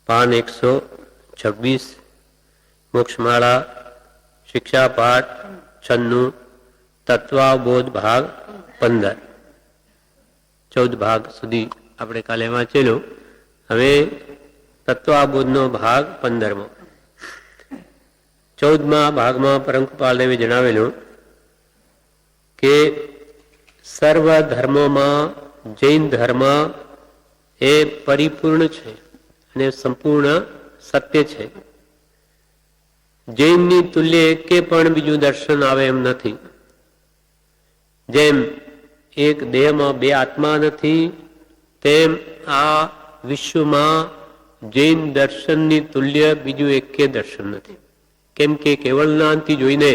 પાન 126, મોક્ષમાળા, શિક્ષા પાઠ 96, તત્વાબોધ ભાગ 15, 14 ભાગ સુધી આપણે કાલે વાંચેલો. હવે તત્વાબોધનો ભાગ 15મો. 14મા ભાગમાં પરમ કૃપાલદેવે જણાવેલું કે સર્વ ધર્મોમાં જૈન ધર્મ એ પરિપૂર્ણ છે અને સંપૂર્ણ સત્ય છે. જૈનની તુલ્ય એકે પણ બીજું દર્શન આવે એમ નથી. જેમ એક દેહમાં બે આત્મા નથી, તેમ આ વિશ્વમાં જૈન દર્શનની તુલ્ય બીજું એકે દર્શન નથી. કેમ કે કેવળ જ્ઞાનથી જોઈને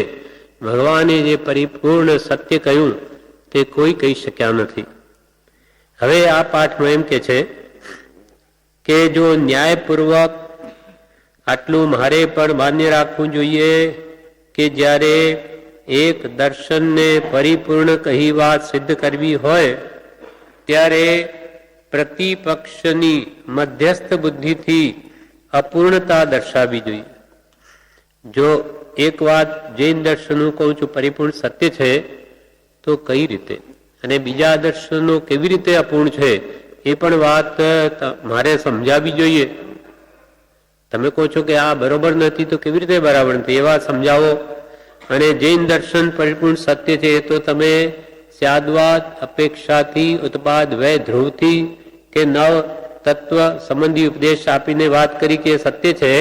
ભગવાને જે પરિપૂર્ણ સત્ય કહ્યું તે કોઈ કહી શક્યા નથી. હવે આ પાઠમાં એમ કે છે કે જો ન્યાયપૂર્વક આટલું મારે પણ માન્ય રાખવું જોઈએ કે જ્યારે એક દર્શનને પરિપૂર્ણ કહી વાત સિદ્ધ કરવી હોય ત્યારે પ્રતિપક્ષની મધ્યસ્થ બુદ્ધિથી અપૂર્ણતા દર્શાવવી જોઈએ. જો એક વાત જૈન દર્શનનું કહું છું પરિપૂર્ણ સત્ય છે તો કઈ રીતે, અને બીજા દર્શનો કેવી રીતે અપૂર્ણ છે એ પણ વાત મારે સમજાવવી જોઈએ. તમે કહો છો કે આ બરોબર નથી તો કેવી રીતે બરાબર નથી એ વાત સમજાવો. અને જૈન દર્શન પરિપૂર્ણ સત્ય છે એ તો તમે સ્યાદવાદ અપેક્ષાથી ઉત્પાદ વય ધ્રુવથી કે નવ તત્વ સંબંધી ઉપદેશ આપીને વાત કરી કે સત્ય છે,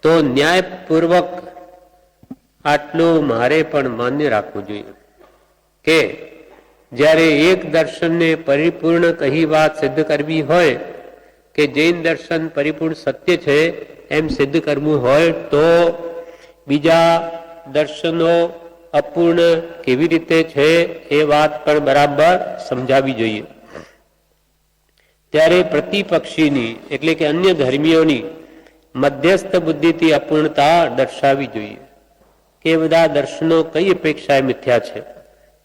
તો ન્યાયપૂર્વક આટલું મારે પણ માન્ય રાખવું જોઈએ કે જ્યારે એક દર્શનને પરિપૂર્ણ કહી વાત સિદ્ધ કરવી હોય કે જૈન દર્શન પરિપૂર્ણ સત્ય છે એમ સિદ્ધ કરવું હોય તો બીજા દર્શનો અપૂર્ણ કેવી રીતે છે એ વાત પણ બરાબર સમજાવવી જોઈએ. ત્યારે પ્રતિપક્ષીની એટલે કે અન્ય ધર્મીઓની મધ્યસ્થ બુદ્ધિથી અપૂર્ણતા દર્શાવવી જોઈએ કે બધા દર્શનો કઈ અપેક્ષાએ મિથ્યા છે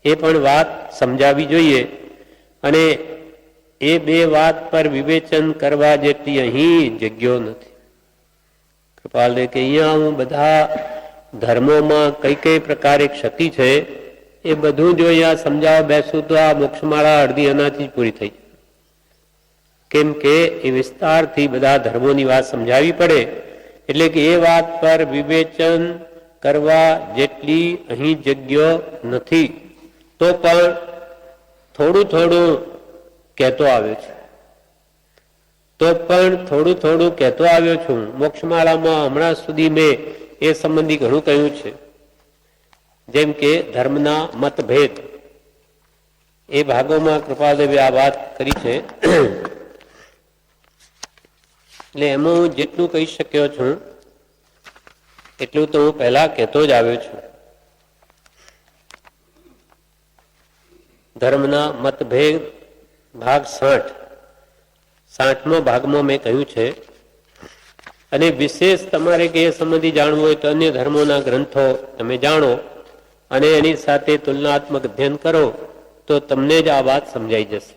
એ પણ વાત સમજાવવી જોઈએ. અને એ બે વાત પર વિવેચન કરવા જેટલી અહીં જગ્યો નથી. કૃપાલદેવ કે અહીંયા હું બધા ધર્મોમાં કઈ કઈ પ્રકારે ક્ષતિ છે એ બધું જો અહીંયા સમજાવવા બેસું તો આ મોક્ષમાળા અડધી એનાથી જ પૂરી થઈ. કેમ કે એ વિસ્તારથી બધા ધર્મોની વાત સમજાવવી પડે, એટલે કે એ વાત પર વિવેચન કરવા જેટલી અહીં જગ્યો નથી. તો પણ થોડું થોડું કહેતો આવ્યો છું. મોક્ષમાળામાં હમણાં સુધી મેં એ સંબંધી ઘણું કહ્યું છે. જેમ કે ધર્મના મતભેદ એ ભાગોમાં કૃપાદેવે આ વાત કરી છે. એટલે એમાં હું જેટલું કહી શક્યો છું એટલું તો હું પહેલા કહેતો જ આવ્યો છું. ધર્મના મતભેદ ભાગ 60મો ભાગમાં મેં કહ્યું છે. અને વિશેષ તમારે કે એ સંબંધી જાણવું હોય તો અન્ય ધર્મોના ગ્રંથો તમે જાણો અને એની સાથે તુલનાત્મક અધ્યયન કરો તો તમને જ આ વાત સમજાઈ જશે.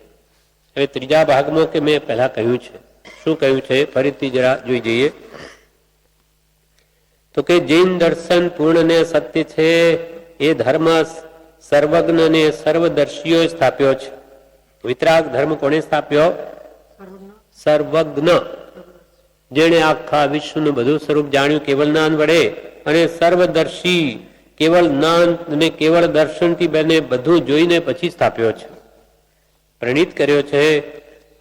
હવે ત્રીજા ભાગમાં કે મેં પહેલા કહ્યું છે, શું કહ્યું છે ફરીથી જરા જોઈ જઈએ. તો કે જૈન દર્શન પૂર્ણ ને સત્ય છે એ ધર્મ સર્વજ્ઞ ને સર્વદર્શીઓ સ્થાપ્યો છે. વિતરાગ ધર્મ કોણે સ્થાપ્યો? સર્વજ્ઞ, જેણે આખા વિશ્વનું બધું સ્વરૂપ જાણ્યું કેવળ જ્ઞાન વડે, અને સર્વદર્શી કેવળ જ્ઞાન અને કેવળ દર્શનથી બને બધું જોઈને પછી સ્થાપ્યો છે, પ્રણીત કર્યો છે.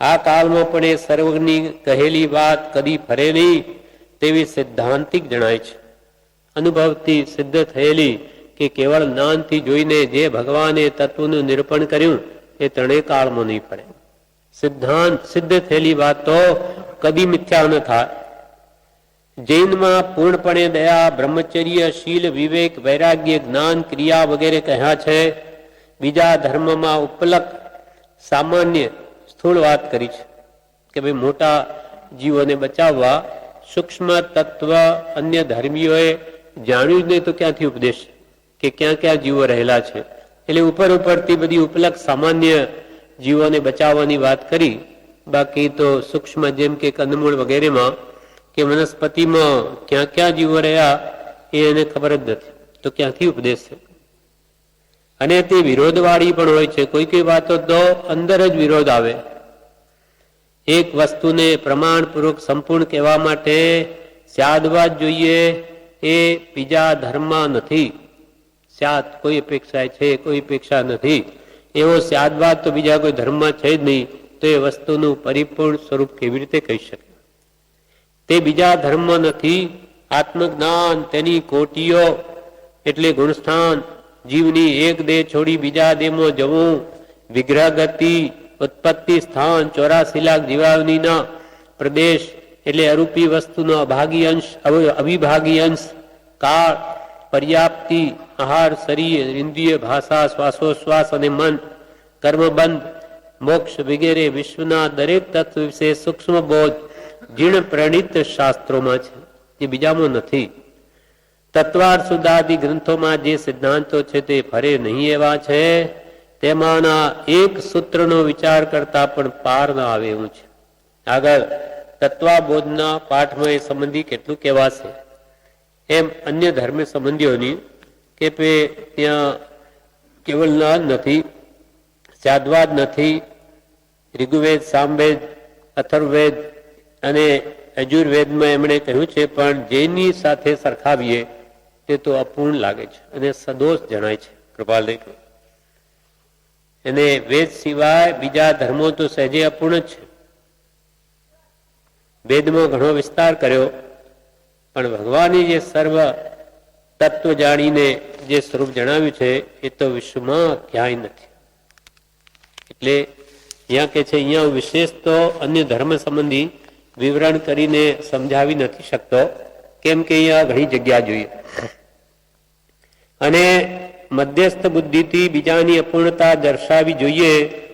આ કાળમાં પણ એ સર્વજ્ઞની કહેલી વાત કદી ફરે નહીં તેવી સિદ્ધાંતિક જણાય છે. અનુભવથી સિદ્ધ થયેલી કે કેવળ જ્ઞાનથી જોઈને જે ભગવાને તત્વનું નિરૂપણ કર્યું એ ત્રણેય કાળમાં નહીં પડે. સિદ્ધાંત સિદ્ધ થયેલી વાતો કદી મિથ્યા ન થાય. જૈનમાં પૂર્ણપણે દયા, બ્રહ્મચર્ય, શીલ, વિવેક, વૈરાગ્ય, જ્ઞાન, ક્રિયા વગેરે કહ્યા છે. બીજા ધર્મમાં ઉપલક સામાન્ય સ્થૂળ વાત કરી છે કે ભાઈ મોટા જીવોને બચાવવા. સૂક્ષ્મ તત્વ અન્ય ધર્મીઓએ જાણ્યું જ નહીં તો ક્યાંથી ઉપદેશ કે ક્યાં ક્યાં જીવો રહેલા છે. એટલે ઉપરથી બધી ઉપલક સામાન્ય જીવોને બચાવવાની વાત કરી. બાકી તો સૂક્ષ્મ જેમ કે કંદમૂળ વગેરેમાં કે વનસ્પતિમાં ક્યાં ક્યાં જીવો રહ્યા એ એને ખબર જ નથી, તો ક્યાંથી ઉપદેશ છે? અને તે વિરોધવાળી પણ હોય છે. કોઈ કોઈ વાતો તો અંદર જ વિરોધ આવે. એક વસ્તુને પ્રમાણપૂર્વક સંપૂર્ણ કહેવા માટે સ્યાદવાદ જોઈએ, એ બીજા ધર્મમાં નથી. સ્યાદ કોઈ અપેક્ષા છે, કોઈ અપેક્ષા નથી, એવો સ્યાદવાદ તો બીજા કોઈ ધર્મમાં છે જ નહીં. તો એ વસ્તુનું પરિપૂર્ણ સ્વરૂપ કેવી રીતે કહી શકે? તે બીજા ધર્મમાં નથી. આત્મજ્ઞાન, તેની કોટીઓ એટલે ગુણસ્થાન, જીવની એક દેહ છોડી બીજા દેહમાં જવું, વિગ્રહ ગતિ, ઉત્પત્તિ સ્થાન, 84 લાખ જીવાવનીના પ્રદેશ એટલે અરૂપી વસ્તુનો અભાગી અંશ, અવિભાગી અંશ, કાળ, પર્યાપ્તિ, આહાર, શરીર, ઇન્દ્રિય, ભાષા, શ્વાસોશ્વાસ અને મન, કર્મબંધ, મોક્ષ વગેરે વિશ્વના દરેક તત્વ વિશે સૂક્ષ્મ બોધ જીર્ણ પ્રણીત શાસ્ત્રોમાં છે, જે બીજામાં નથી. તત્વાર્થ સુધાદી ગ્રંથોમાં જે સિદ્ધાંતો છે તે ફરે નહીં એવા છે. તેમાંના એક સૂત્રનો વિચાર કરતા પણ પાર ન આવે એવું છે. આગળ તત્વાબોધના પાઠમાં એ સંબંધી કેટલું કહેવાશે. એમ અન્ય ધર્મ સંબંધીઓની કે ત્યાં કેવલ નાદ નથી, સ્યાદવાદ નથી. ઋગ્વેદ, સામવેદ, અથર્વવેદ અને યજુર્વેદમાં એમણે કહ્યું છે, પણ જેની સાથે સરખાવીએ તે તો અપૂર્ણ લાગે છે અને સદોષ જણાય છે. કૃપાલ એને વેદ સિવાય બીજા ધર્મો તો સહેજે અપૂર્ણ જ છે. વેદમાં ઘણો વિસ્તાર કર્યો, પણ ભગવાને જે સર્વ તત્વ જાણીને જે સ્વરૂપ જણાવ્યું છે એ તો વિશ્વમાં ક્યાંય નથી. એટલે અહીંયા કે છે, અહીંયા વિશેષ તો અન્ય ધર્મ સંબંધી વિવરણ કરીને સમજાવી નથી શકતો, કેમ કે અહીંયા ઘણી જગ્યા જોઈએ. અને મધ્યસ્થ બુદ્ધિથી બીજાની અપૂર્ણતા દર્શાવી જોઈએ,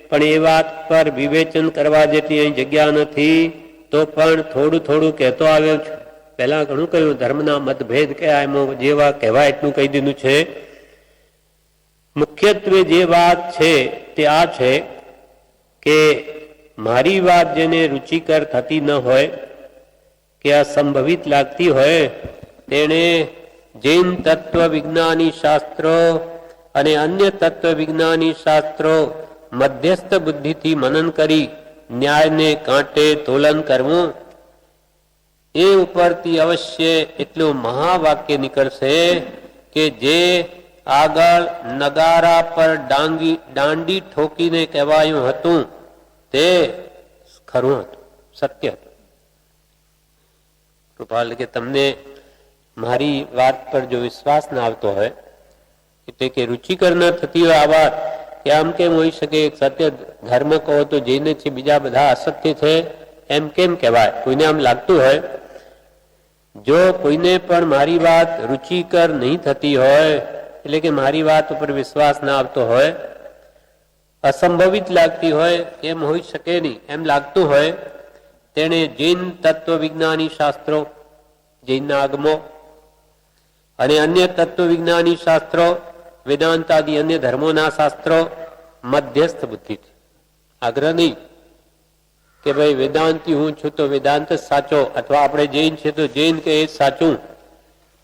પણ એ વાત પર વિવેચન કરવા જેટલી અહીં જગ્યા નથી. તો પણ થોડું થોડું કહેતો આવ્યો છું. પહેલા ઘણું કહ્યું, ધર્મના મતભેદ કયા એમાં જેવા કહેવાય એટલું કહી દીધું છે. મુખ્યત્વે જે વાત છે તે આ છે કે મારી વાત જેને રુચિકર થતી ન હોય કે અસંભવિત લાગતી હોય, તેણે જૈન તત્વ વિજ્ઞાની શાસ્ત્રો અને અન્ય તત્વ વિજ્ઞાની શાસ્ત્રો મધ્યસ્થ બુદ્ધિથી મનન કરી ન્યાયને કાંટે તોલન કરવું. એ ઉપરથી અવશ્ય એટલું મહાવાક્ય નીકળશે કે જે આગળ નગારા પર દાંડી ઠોકીને કહેવાયું હતું તે ખરું હતું, સત્ય હતું. કૃપાલ કે તમને મારી વાત પર જો વિશ્વાસ ના આવતો હોય, એટલે કે રુચિકર ન થતી હોય આ વાત, કે આમ કેમ હોઈ શકે? સત્ય ધર્મ કહો તો જઈને છે, બીજા બધા અસત્ય છે, એમ કેમ કહેવાય? કોઈને આમ લાગતું હોય, જો કોઈને પણ મારી વાત રુચિકર નહીં થતી હોય, એટલે કે મારી વાત ઉપર વિશ્વાસ ના આવતો હોય, અસંભવિત લાગતી હોય, એમ હોઈ શકે નહીં એમ લાગતું હોય, તેણે જૈન તત્વ વિજ્ઞાની શાસ્ત્રો, જૈનના આગમો અને અન્ય તત્વ વિજ્ઞાની શાસ્ત્રો, વેદાંત આદિ અન્ય ધર્મોના શાસ્ત્રો મધ્યસ્થ બુદ્ધિથી, આગ્રહ નહીં કે ભાઈ વેદાંતી હું છું તો વેદાંત જ સાચો, અથવા આપણે જૈન છે તો જૈન કે એ સાચું,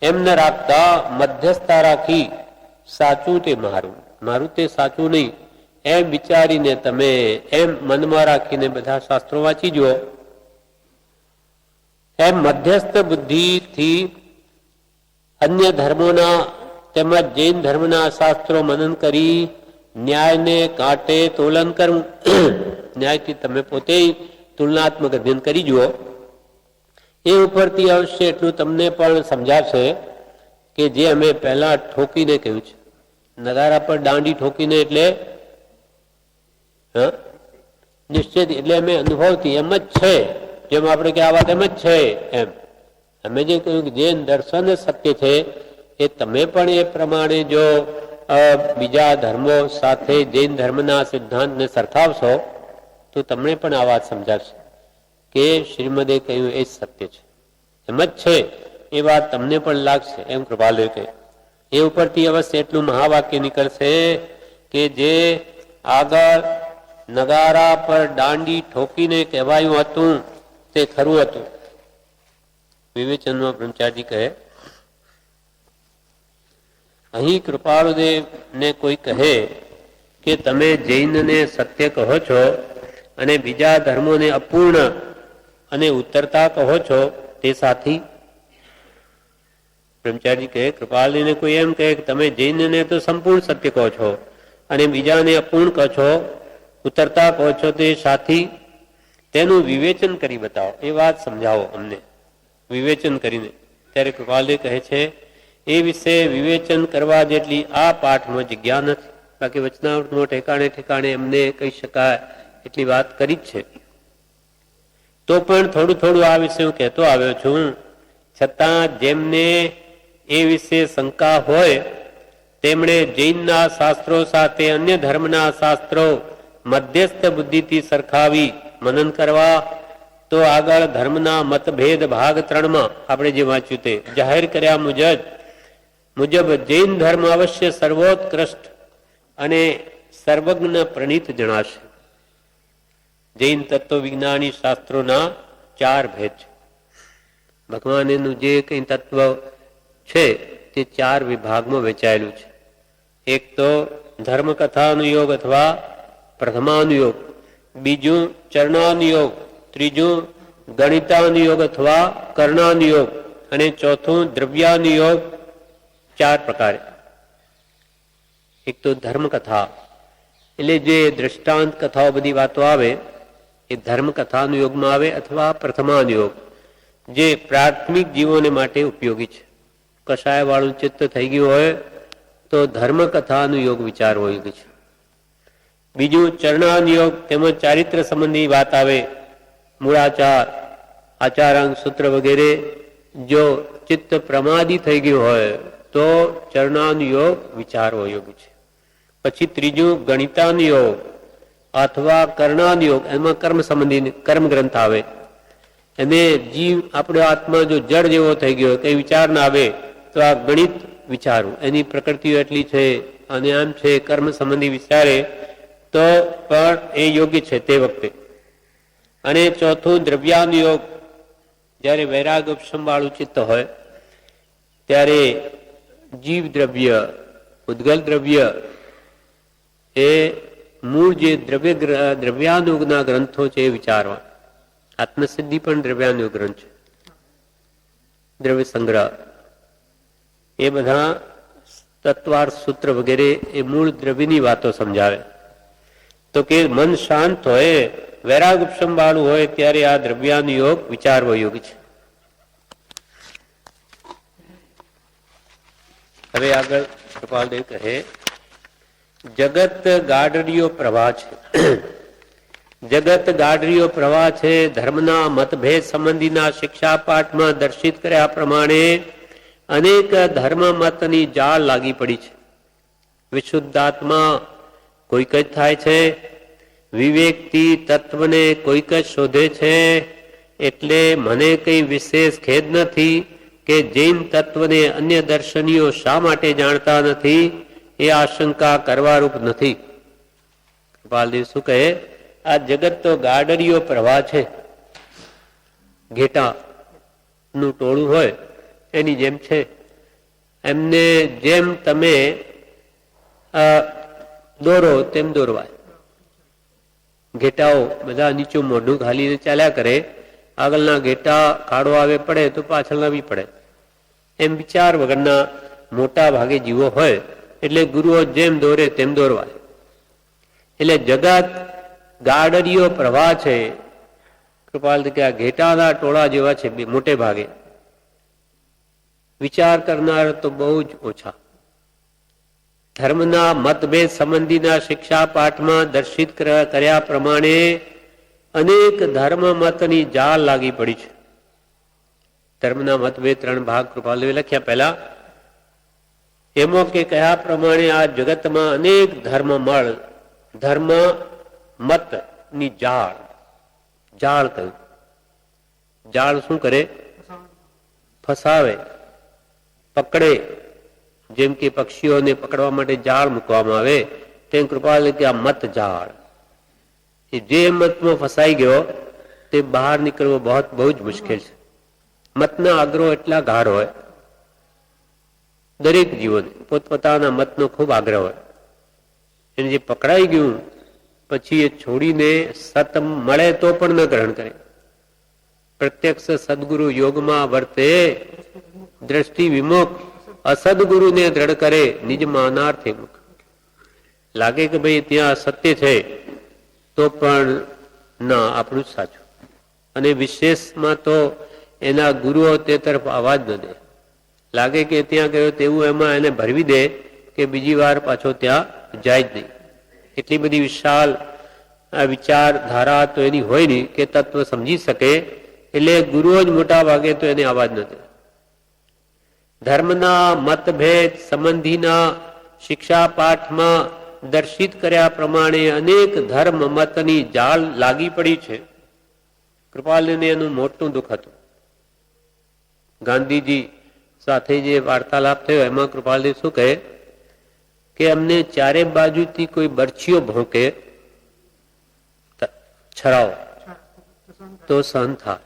એમ ન રાખતા મધ્યસ્થતા રાખી સાચું તે મારું, મારું તે સાચું નહીં એમ વિચારીને તમે એમ મનમાં રાખીને બધા શાસ્ત્રો વાંચી જુઓ. એમ મધ્યસ્થ બુદ્ધિથી અન્ય ધર્મોના તેમજ જૈન ધર્મના શાસ્ત્રો મનન કરી ન્યાયને કાંટે તોલન કરવું. ન્યાયથી તમે પોતે તુલનાત્મક અધ્યયન કરી જુઓ. એ ઉપરથી અવશ્ય એટલું તમને પણ સમજાશે કે જે અમે પહેલા ઠોકીને કહ્યું છે, નગારા પર દાંડી ઠોકીને એટલે નિશ્ચિત, એટલે અમે અનુભવથી એમ જ છે, જેમ આપણે કે આ વાત એમ જ છે એમ અમે જે કહ્યું કે જૈન દર્શન સત્ય છે, એ તમે પણ એ પ્રમાણે જો બીજા ધર્મો સાથે જૈન ધર્મના સિદ્ધાંતને સરખાવશો તો તમને પણ આ વાત સમજાશે કે શ્રીમદે કહ્યું એ સત્ય છે, એમ જ છે, એ વાત તમને પણ લાગશે એમ કૃપાલુ કહે. એ ઉપરથી અવશ્ય એટલું મહાવાક્ય નીકળશે કે જે આગળ નગારા પર દાંડી ઠોકીને કહેવાયું હતું તે ખરું હતું. વિવેચનમાં બ્રહ્મચારી કહે, અહીં કૃપાળુદેવને કોઈ કહે કે તમે જૈનને સત્ય કહો છો અને બીજા ધર્મોને અપૂર્ણ અને ઉત્તરતા કહો છો, તે સાથી? બ્રહ્મચારી કહે, કૃપાળુને કોઈ એમ કહે કે તમે જૈનને તો સંપૂર્ણ સત્ય કહો છો અને બીજાને અપૂર્ણ કહો છો, ઉત્તરતા કહો છો, તે સાથી? તેનું વિવેચન કરી બતાવો, એ વાત સમજાવો અમને વિવેચન કરીને. ત્યારે કૃપાળુદેવ કહે છે, એ વિશે વિવેચન કરવા જેટલી આ પાઠમાં જગ્યા નથી. બાકી વચનામૃતમાં ઠેકાણે ઠેકાણે એમને કહી શકાય એટલી વાત કરી જ છે. તો પણ થોડું થોડું આ વિશે હું કહેતો આવ્યો છું. છતાં જેમને એ વિશે શંકા હોય તેમણે જૈનના શાસ્ત્રો સાથે અન્ય ધર્મના શાસ્ત્રો મધ્યસ્થ બુદ્ધિથી સરખાવી મનન કરવા, તો આગળ ધર્મના મતભેદ ભાગ 3માં આપણે જે વાંચ્યું તે જાહેર કર્યા મુજબ જૈન ધર્મ અવશ્ય સર્વોત્કૃષ્ટ અને સર્વજ્ઞ પ્રણીત જણાશે. જૈન તત્વ વિજ્ઞાની શાસ્ત્રોના 4 ભેદ છે. ભગવાનનું જે કંઈ તત્વ છે તે 4 વિભાગમાં વહેંચાયેલું છે. એક તો ધર્મકથાનુયોગ અથવા પ્રથમાનુયોગ, બીજું ચરણાનુયોગ, ત્રીજું ગણિતાનુયોગ અથવા કર્ણાનુયોગ અને ચોથું દ્રવ્યાનુયોગ. 4 પ્રકારે. એક તો ધર્મકથા એટલે જે દ્રષ્ટાંત કથાઓ બધી વાતો આવે એ ધર્મકથાનુયોગમાં આવે અથવા પ્રથમાનુયોગ, જે પ્રાથમિક જીવોને માટે ઉપયોગી છે. કષાય વાળું ચિત્ત થઈ ગયું હોય તો ધર્મકથાનુયોગ વિચારવો યોગ્ય છે. બીજું ચરણાનુયોગ, તેમજ ચારિત્ર સંબંધી વાત આવે, મૂળાચાર, આચારાંગ સૂત્ર વગેરે. જો ચિત્ત પ્રમાદી થઈ ગયું હોય તો ચરણાનુયોગ વિચારવો યોગ્ય છે. પછી ત્રીજું ગણિતાનુયોગ અથવા કર્ણાનુયોગ, એમાં કર્મ સંબંધી કર્મ ગ્રંથ આવે. એને જીવ આપણો આત્મા જો જળ જેવો થઈ ગયો, કઈ વિચાર ના આવે તો આ ગણિત વિચારવું, એની પ્રકૃતિઓ એટલી છે અને આમ છે, કર્મ સંબંધી વિચારે તો પણ એ યોગ્ય છે તે વખતે. અને ચોથું દ્રવ્યાનુયોગ, જ્યારે વૈરાગ ઉપશમ વાળું ચિત્ત હોય ત્યારે જીવ દ્રવ્ય, ઉદ્ગલ દ્રવ્ય, એ મૂળ જે દ્રવ્યાનુયોગના ગ્રંથો છે એ વિચારવા. આત્મસિદ્ધિ પણ દ્રવ્યાનુયોગ ગ્રંથ છે. દ્રવ્ય સંગ્રહ, એ બધા તત્વાર સૂત્ર વગેરે એ મૂળ દ્રવ્યની વાતો સમજાવે. તો કે મન શાંત હોય, વૈરાગ ઉપશમ વાળું હોય ત્યારે આ દ્રવ્યાનુયોગ વિચારવો યોગ્ય છે. હવે આગળ કૃપાલદેવ કહે, જગત ગાડરીયો પ્રવાહ છે. જગત ગાડરીયો પ્રવાહ છે. ધર્મના મતભેદ સંબંધીના શિક્ષા પાઠમાં દર્શિત કર્યા પ્રમાણે અનેક ધર્મ મતની જાળ લાગી પડી છે. વિશુદ્ધાત્મા કોઈક જ થાય છે, વિવેકથી તત્વને કોઈક જ શોધે છે. એટલે મને કઈ વિશેષ ખેદ નથી કે જૈન તત્વને અન્ય દર્શનીઓ શા માટે જાણતા નથી, એ આશંકા કરવારૂપ નથી. કૃપાલદેવ શું કહે, આ જગત તો ગાડરીયો પ્રવાહ છે. ઘેટા નું ટોળું હોય એની જેમ છે. એમને જેમ તમે દોરો તેમ દોરવાય. ઘેટાઓ બધા નીચું મોઢું ખાલીને ચાલ્યા કરે, આગળના ઘેટા ખાડો આવે પડે તો પાછળના બી પડે. એમ વિચાર વગરના મોટા ભાગે જીવો હોય, એટલે ગુરુઓ જેમ દોરે તેમ દોરવાય. એટલે જગત ગાડરીયો પ્રવાહ છે. કૃપાલ કે આ ઘેટાના ટોળા જેવા છે મોટે ભાગે. વિચાર કરનાર તો બહુ જ ઓછા. ધર્મના મતભેદ સંબંધીના શિક્ષા પાઠમાં દર્શિત કર્યા પ્રમાણે અનેક ધર્મ મતની જાળ લાગી પડી છે. ધર્મના મતભેદ 3 ભાગ કૃપાલદેવે લખ્યા. પહેલા એમાં કે કયા પ્રમાણે આ જગતમાં અનેક ધર્મ મત ની જાળ. જાળ કહ્યું. જાળ શું કરે? ફસાવે, પકડે. જેમ કે પક્ષીઓને પકડવા માટે જાળ મૂકવામાં આવે તેમ કૃપાલ કે આ મત જાળ. એ જે મતમાં ફસાઈ ગયો તે બહાર નીકળવો બહુ જ મુશ્કેલ છે. મતના આગ્રહો એટલા ગાઢ હોય, દરેક જીવોને પોતપોતાના મતનો ખૂબ આગ્રહ હોય. એને જે પકડાઈ ગયું પછી એ છોડીને સત મળે તો પણ ન ગ્રહણ કરે. પ્રત્યક્ષ સદગુરુ યોગમાં વર્તે, દ્રષ્ટિ વિમુખ અસદગુરુને દ્રઢ કરે, નિજ માનાર્થે મુખ. લાગે કે ભાઈ ત્યાં સત્ય છે તો પણ ના, આપણું જ સાચું. અને વિશેષમાં તો એના ગુરુઓ તે તરફ આવાજ ન દે. લાગે કે ત્યાં ગયો તેવું એમાં એને ભરવી દે કે બીજી વાર પાછો ત્યાં જાય જ નહીં. એટલી બધી વિશાળ વિચારધારા તો એની હોય નહીં કે તત્વ સમજી શકે. એટલે ગુરુઓ જ મોટા ભાગે તો એને આવાજ ન દે. ધર્મના મતભેદ સંબંધીના શિક્ષા પાઠમાં દર્શિત કર્યા પ્રમાણે અનેક ધર્મ મતની જાળ લાગી પડી છે. કૃપાલને એનું મોટું દુઃખ હતું. ગાંધીજી સાથે જે વાર્તાલાપ થયો એમાં કૃપાલદેવ શું કહે કે અમને ચારે બાજુથી કોઈ બરછીઓ ભોંકે, છરાવ તો સહન થાય,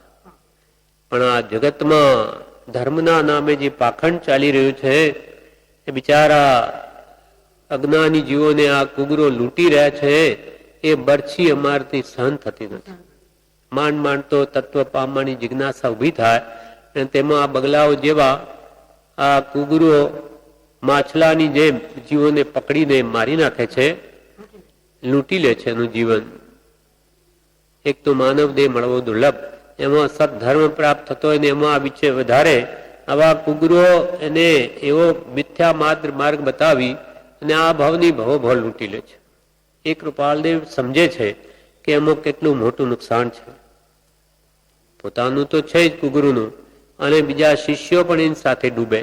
પણ આ જગતમાં ધર્મના નામે જે પાખંડ ચાલી રહ્યું છે એ બિચારા અજ્ઞાની જીવોને આ કુગરો લૂંટી રહ્યા છે. એ બરછી અમારથી સહન થતી નથી. માંડ માંડ તો તત્વ પામવાની જિજ્ઞાસા ઉભી થાય અને તેમાં આ બગલાઓ જેવા આ કુગરો માછલાની જેમ જીવોને પકડીને મારી નાખે છે, લૂંટી લે છે એનું જીવન. એક તો માનવ દેહ મળવો દુર્લભ, એમાં સદધર્મ પ્રાપ્ત થતો હોય ને એમાં આ વિશે વધારે આવા કુગરો એને એવો મિથ્યા માર્ગ બતાવી અને આ ભાવની ભવો લૂંટી લે છે. એ કૃપાલદેવ સમજે છે કે એમાં કેટલું મોટું નુકસાન છે. પોતાનું તો છે જ કુગરુનું, અને બીજા શિષ્યો પણ એની સાથે ડૂબે,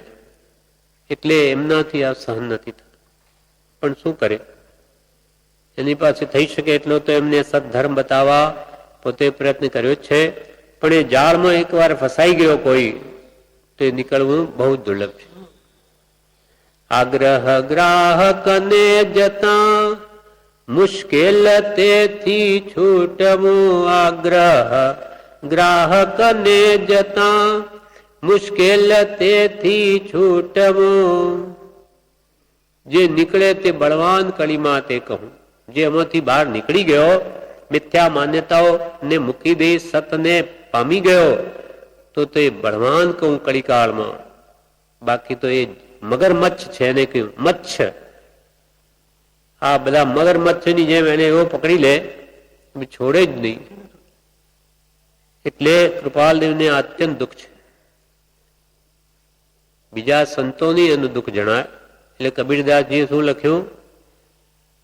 એટલે એમનાથી આ સહન નથી થતું. પણ શું કરે, એની પાસે થઈ શકે એટલો તો એમને સદધર્મ બતાવવા પોતે પ્રયત્ન કર્યો છે. પણ એ જાળમાં એકવાર ફસાઈ ગયો કોઈ તો એ નીકળવું બહુ દુર્લભ છે. આગ્રહ ગ્રાહકને જતા મુશ્કેલ તેથી છૂટવું. આગ્રહ ગ્રાહકને જતા મુશ્કેલ તેથી છૂટવું. જે નીકળે તે બળવાન કળીમાં તે કહું. જે એમાંથી બહાર નીકળી ગયો, મિથ્યા માન્યતાઓ ને મૂકી દે, સતને પામી ગયો તો તે બળવાન કહું કળીકાળમાં. બાકી તો એ મગરમચ્છ છે, એને કહ્યું મચ્છ. આ બધા મગરમચ્છની જેમ એને એવો પકડી લે છોડે જ નહીં. એટલે કૃપાલદેવને અત્યંત દુઃખ છે. બીજા સંતોની એનું દુઃખ જણાય. એટલે કબીરદાસજીએ શું લખ્યું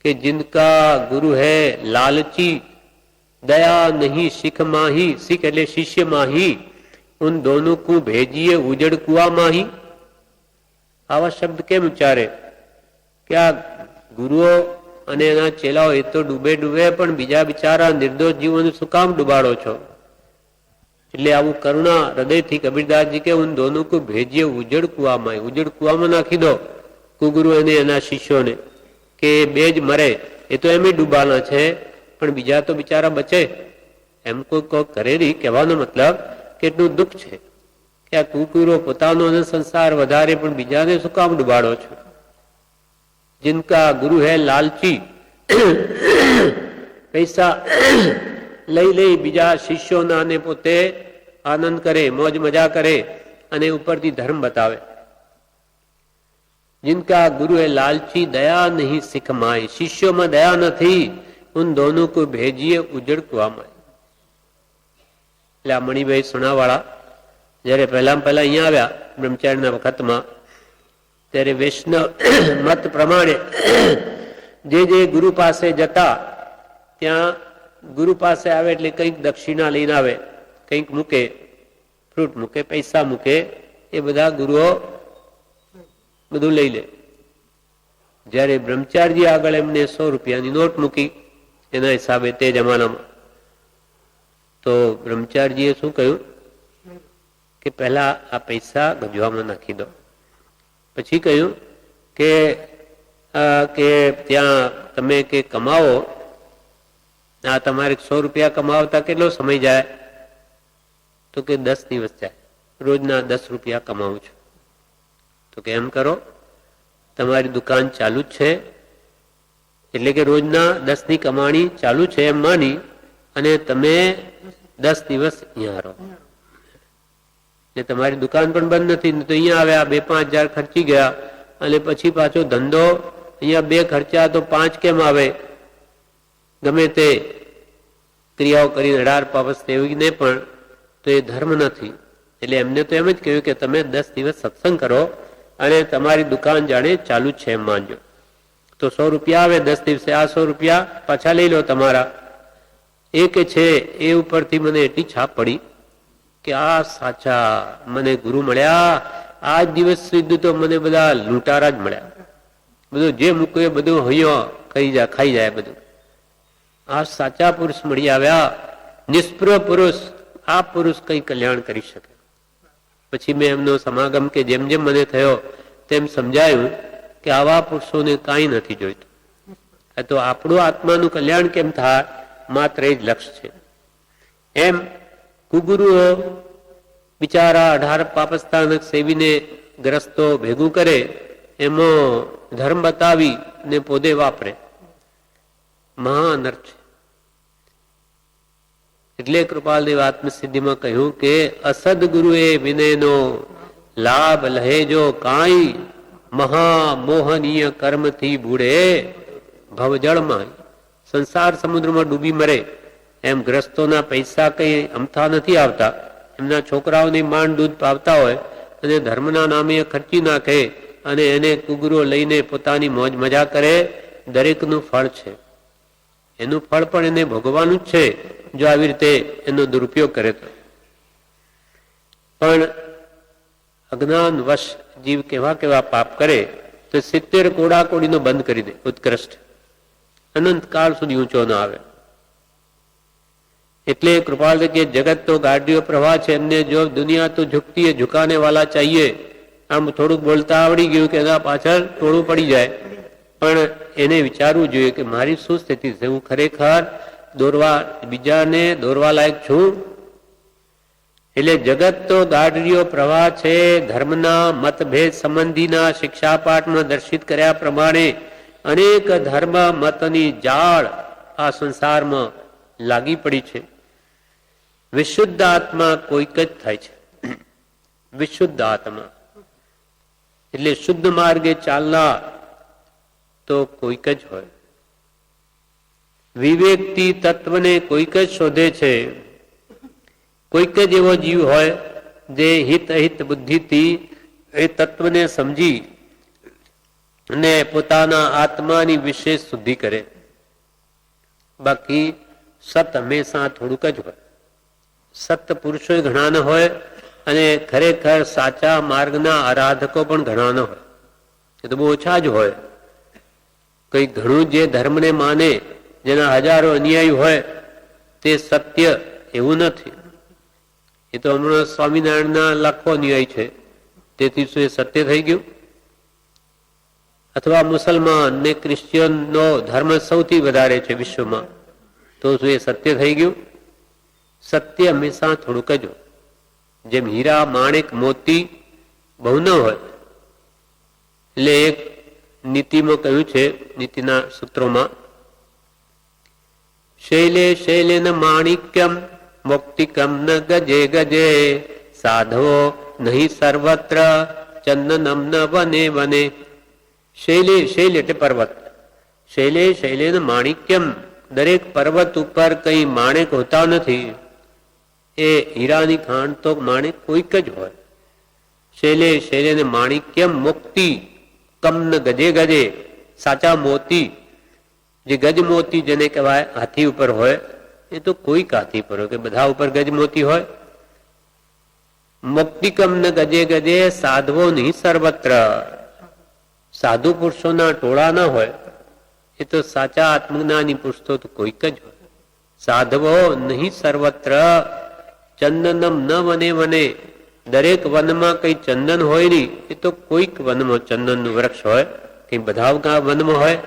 કે जिनका गुरु है लालची दया नहीं सिख माही. सिख એટલે શિષ્ય માહી. उन दोनों को भेजिए उजड़ कुआ माही. આવા શબ્દ કેમ ઉચ્ચારે કે આ ગુરુઓ અને એના ચેલાઓ એ તો ડૂબે પણ બીજા બિચારા નિર્દોષ જીવોને શું કામ ડૂબાડો છો? એટલે આવું કરુણા હૃદયથી કબીરદાસજી કે ઉન દોનો કો ભેજીએ ઉજડ કુવામાં. ઉજડ કુવામાં નાખી દો કુગુરુ અને એના શિષ્યોને, કે બે જ મરે. એ તો એમ ડૂબાના છે પણ બીજા તો બિચારા બચે. એમ કોઈ કરે નહીં. કહેવાનો મતલબ કેટલું દુઃખ છે કે આ કુકુરો પોતાનો સંસાર વધારે પણ બીજાને શું કામ ડૂબાડો છો? जिनका गुरु है लालची પૈસા લઈ બીજા શિષ્યોના ને પોતે આનંદ કરે, મોજ મજા કરે અને ઉપરથી ધર્મ બતાવે. जिनका गुरु है लालची दया नहीं सिख माई. શિષ્યોમાં દયા નથી. ઉન દોનો કો ભેજીએ ઉજડ કુવામાં. એટલે આ મણિભાઈ સોનાવાળા જયારે પહેલા અહીંયા આવ્યા બ્રહ્મચારીના વખતમાં, ત્યારે વૈષ્ણવ મત પ્રમાણે જે ગુરુ પાસે જતા ત્યાં ગુરુ પાસે આવે એટલે કંઈક દક્ષિણા લઈને આવે, કંઈક મૂકે, ફ્રૂટ મૂકે, પૈસા મૂકે. એ બધા ગુરુઓ બધું લઈ લે. જયારે બ્રહ્મચારીજી આગળ એમને 100 રૂપિયાની નોટ મૂકી એના હિસાબે તે જમાનામાં, તો બ્રહ્મચારીજીએ શું કહ્યું કે પહેલા આ પૈસા ગજવામાં નાખી દો. પછી કહ્યું કે ત્યાં તમે કે કમાવો, આ તમારે 100 રૂપિયા કમાવતા કેટલો સમય જાય? તો કે 10 દિવસ જાય. રોજના 10 રૂપિયા કમાઉં છું. તો કે એમ કરો, તમારી દુકાન ચાલુ જ છે, એટલે કે રોજના 10 ની કમાણી ચાલુ છે એમ માની અને તમે 10 દિવસ અહીંયા રહો. ને તમારી દુકાન પણ બંધ નથી, તો અહીંયા આવ્યા 2-5 હજાર ખર્ચી ગયા અને પછી પાછો ધંધો અહીંયા 2 ખર્ચા તો 5 કેમ આવે? ગમે તે ક્રિયાઓ કરીને 18 પાપસ તેવીને પણ તો એ ધર્મ નથી. એટલે એમને તો એમ જ કહ્યું કે તમે 10 દિવસ સત્સંગ કરો અને તમારી દુકાન જાણે ચાલુ જ છે એમ માનજો. તો 100 રૂપિયા આવે 10 દિવસે, આ 100 રૂપિયા પાછા લઈ લો તમારા. એ કે છે એ ઉપરથી મને એટલી છાપ પડી કે આ સાચા મને ગુરુ મળ્યા. આ જ દિવસ સુધી તો મને બધા લૂંટારા જ મળ્યા, બધું જે મૂક્યું એ બધું હૈયો ખાઈ જાય બધું. આ સાચા પુરુષ મળી આવ્યા, નિષ્પૃહ પુરુષ. આ પુરુષ કઈ કલ્યાણ કરી શકે. પછી મેં એમનો સમાગમ કે જેમ જેમ મને થયો તેમ સમજાયું કે આવા પુરુષોને કાંઈ નથી જોઈતું. તો આપણું આત્માનું કલ્યાણ કેમ થાય, માત્ર એ જ લક્ષ્ય છે. એમ કુગુરુઓ બિચારા 18 પાપસ્થાનક સેવીને ગ્રસ્તો ભેગું કરે, એમાં ધર્મ બતાવી ને પોતે વાપરે, મહા અનર્થ છે. એટલે કૃપાલદેવ આત્મસિદ્ધિમાં કહ્યું કે અસદગુરુએ વિનયનો લાભ લહેજો કાંઈ, મહામોહનીય કર્મથી બુડે ભવજળમાં. સંસાર સમુદ્રમાં ડૂબી મરે એમ ગ્રસ્તોના પૈસા કઈ અમથા નથી આવતા. એમના છોકરાઓને માંડ દૂધ પાવતા હોય અને ધર્મના નામે ખર્ચી નાખે અને એને કુગુરો લઈને પોતાની મોજ મજા કરે. દરેકનું ફળ છે, એનું ફળ પણ એને ભોગવવાનું જ છે જો આવી રીતે એનો દુરુપયોગ કરે તો. પણ અજ્ઞાનવશ જીવ કેવા કેવા પાપ કરે તો 70 કોડાકોડીનો બંધ કરી દે, ઉત્કૃષ્ટ અનંત કાળ સુધી ઊંચો ના આવે. એટલે કૃપાલ કે જગત તો ગાડીઓ પ્રવાહ છે, એમને જો દુનિયા તો ઝુકતી है, झुकाने वाला चाहिए. આમ થોડુંક બોલતા આવડી ગયું કે એના પાછળ ટોળું પડી જાય, પણ એને વિચારવું જોઈએ કે મારી શું સ્થિતિ છે, હું ખરેખર બીજાને દોરવા લાયક છું. એટલે જગત તો ગાડીઓ પ્રવાહ છે. ધર્મના મતભેદ સંબંધીના શિક્ષાપાઠમાં દર્શિત કર્યા પ્રમાણે અનેક ધર્મ મતની જાળ આ સંસારમાં લાગી પડી છે. વિશુદ્ધ આત્મા કોઈક જ થાય છે. વિશુદ્ધ આત્મા એટલે શુદ્ધ માર્ગે ચાલનાર તો કોઈક જ હોય. વિવેકથી તત્વને કોઈક જ શોધે છે. કોઈક જ એવો જીવ હોય જે હિત અહિત બુદ્ધિથી એ તત્વને સમજી અને પોતાના આત્માની વિશેષ શુદ્ધિ કરે. બાકી સત હંમેશા થોડુંક જ હોય. સત પુરુષો ઘણા ન હોય અને ખરેખર સાચા માર્ગના આરાધકો પણ ઘણા ન હોય, એ તો બહુ ઓછા જ હોય. કઈ ઘણું જે ધર્મને માને, જેના હજારો અન્યાયી હોય તે સત્ય એવું નથી. એ તો હમણાં સ્વામિનારાયણના લાખો અન્યાયી છે, તેથી શું એ સત્ય થઈ ગયું? અથવા મુસલમાન ને ક્રિશ્ચિયનનો ધર્મ સૌથી વધારે છે વિશ્વમાં, તો શું એ સત્ય થઈ ગયું? સત્ય હંમેશા થોડુંક જ હોય. જેમ હીરા માણેક મોતી બહુ ન હોય. એટલે એક નીતિમાં કહ્યું છે, નીતિના સૂત્રોમાં, શૈલે શૈલેન માણિક્યમ મુક્તિકમ ન ગજે ગજે, સાધવો નહીં સર્વત્ર ચંદનમ ન વને વને. શૈલે શૈલ એટલે પર્વત. શૈલે શૈલેન માણિક્યમ, દરેક પર્વત ઉપર કઈ માણેક હોતા નથી. એ હીરાની ખાણ તો માણેક કોઈક જ હોય. શૈલે શૈલેન માણિક્યમ મુક્તિ કમ ન ગજે ગજે, સાચા મોતી જે ગજ મોતી જેને કહેવાય હાથી ઉપર હોય, એ તો કોઈક હાથી પર હોય, કે બધા ઉપર ગજ મોતી હોય. મુક્તિકમ ન ગજે ગજે, સાધવો નહીં સર્વત્ર. સાધુ પુરુષોના ટોળા ના હોય, એ તો સાચા આત્મજ્ઞાની પુરુષો તો કોઈક જ હોય. સાધવો નહીં સર્વત્ર ચંદનમ ન વને વને, દરેક વનમાં કઈ ચંદન હોય નહીં, એ તો કોઈક વનમાં ચંદનનું વૃક્ષ હોય, કઈ બધા વનમાં હોય.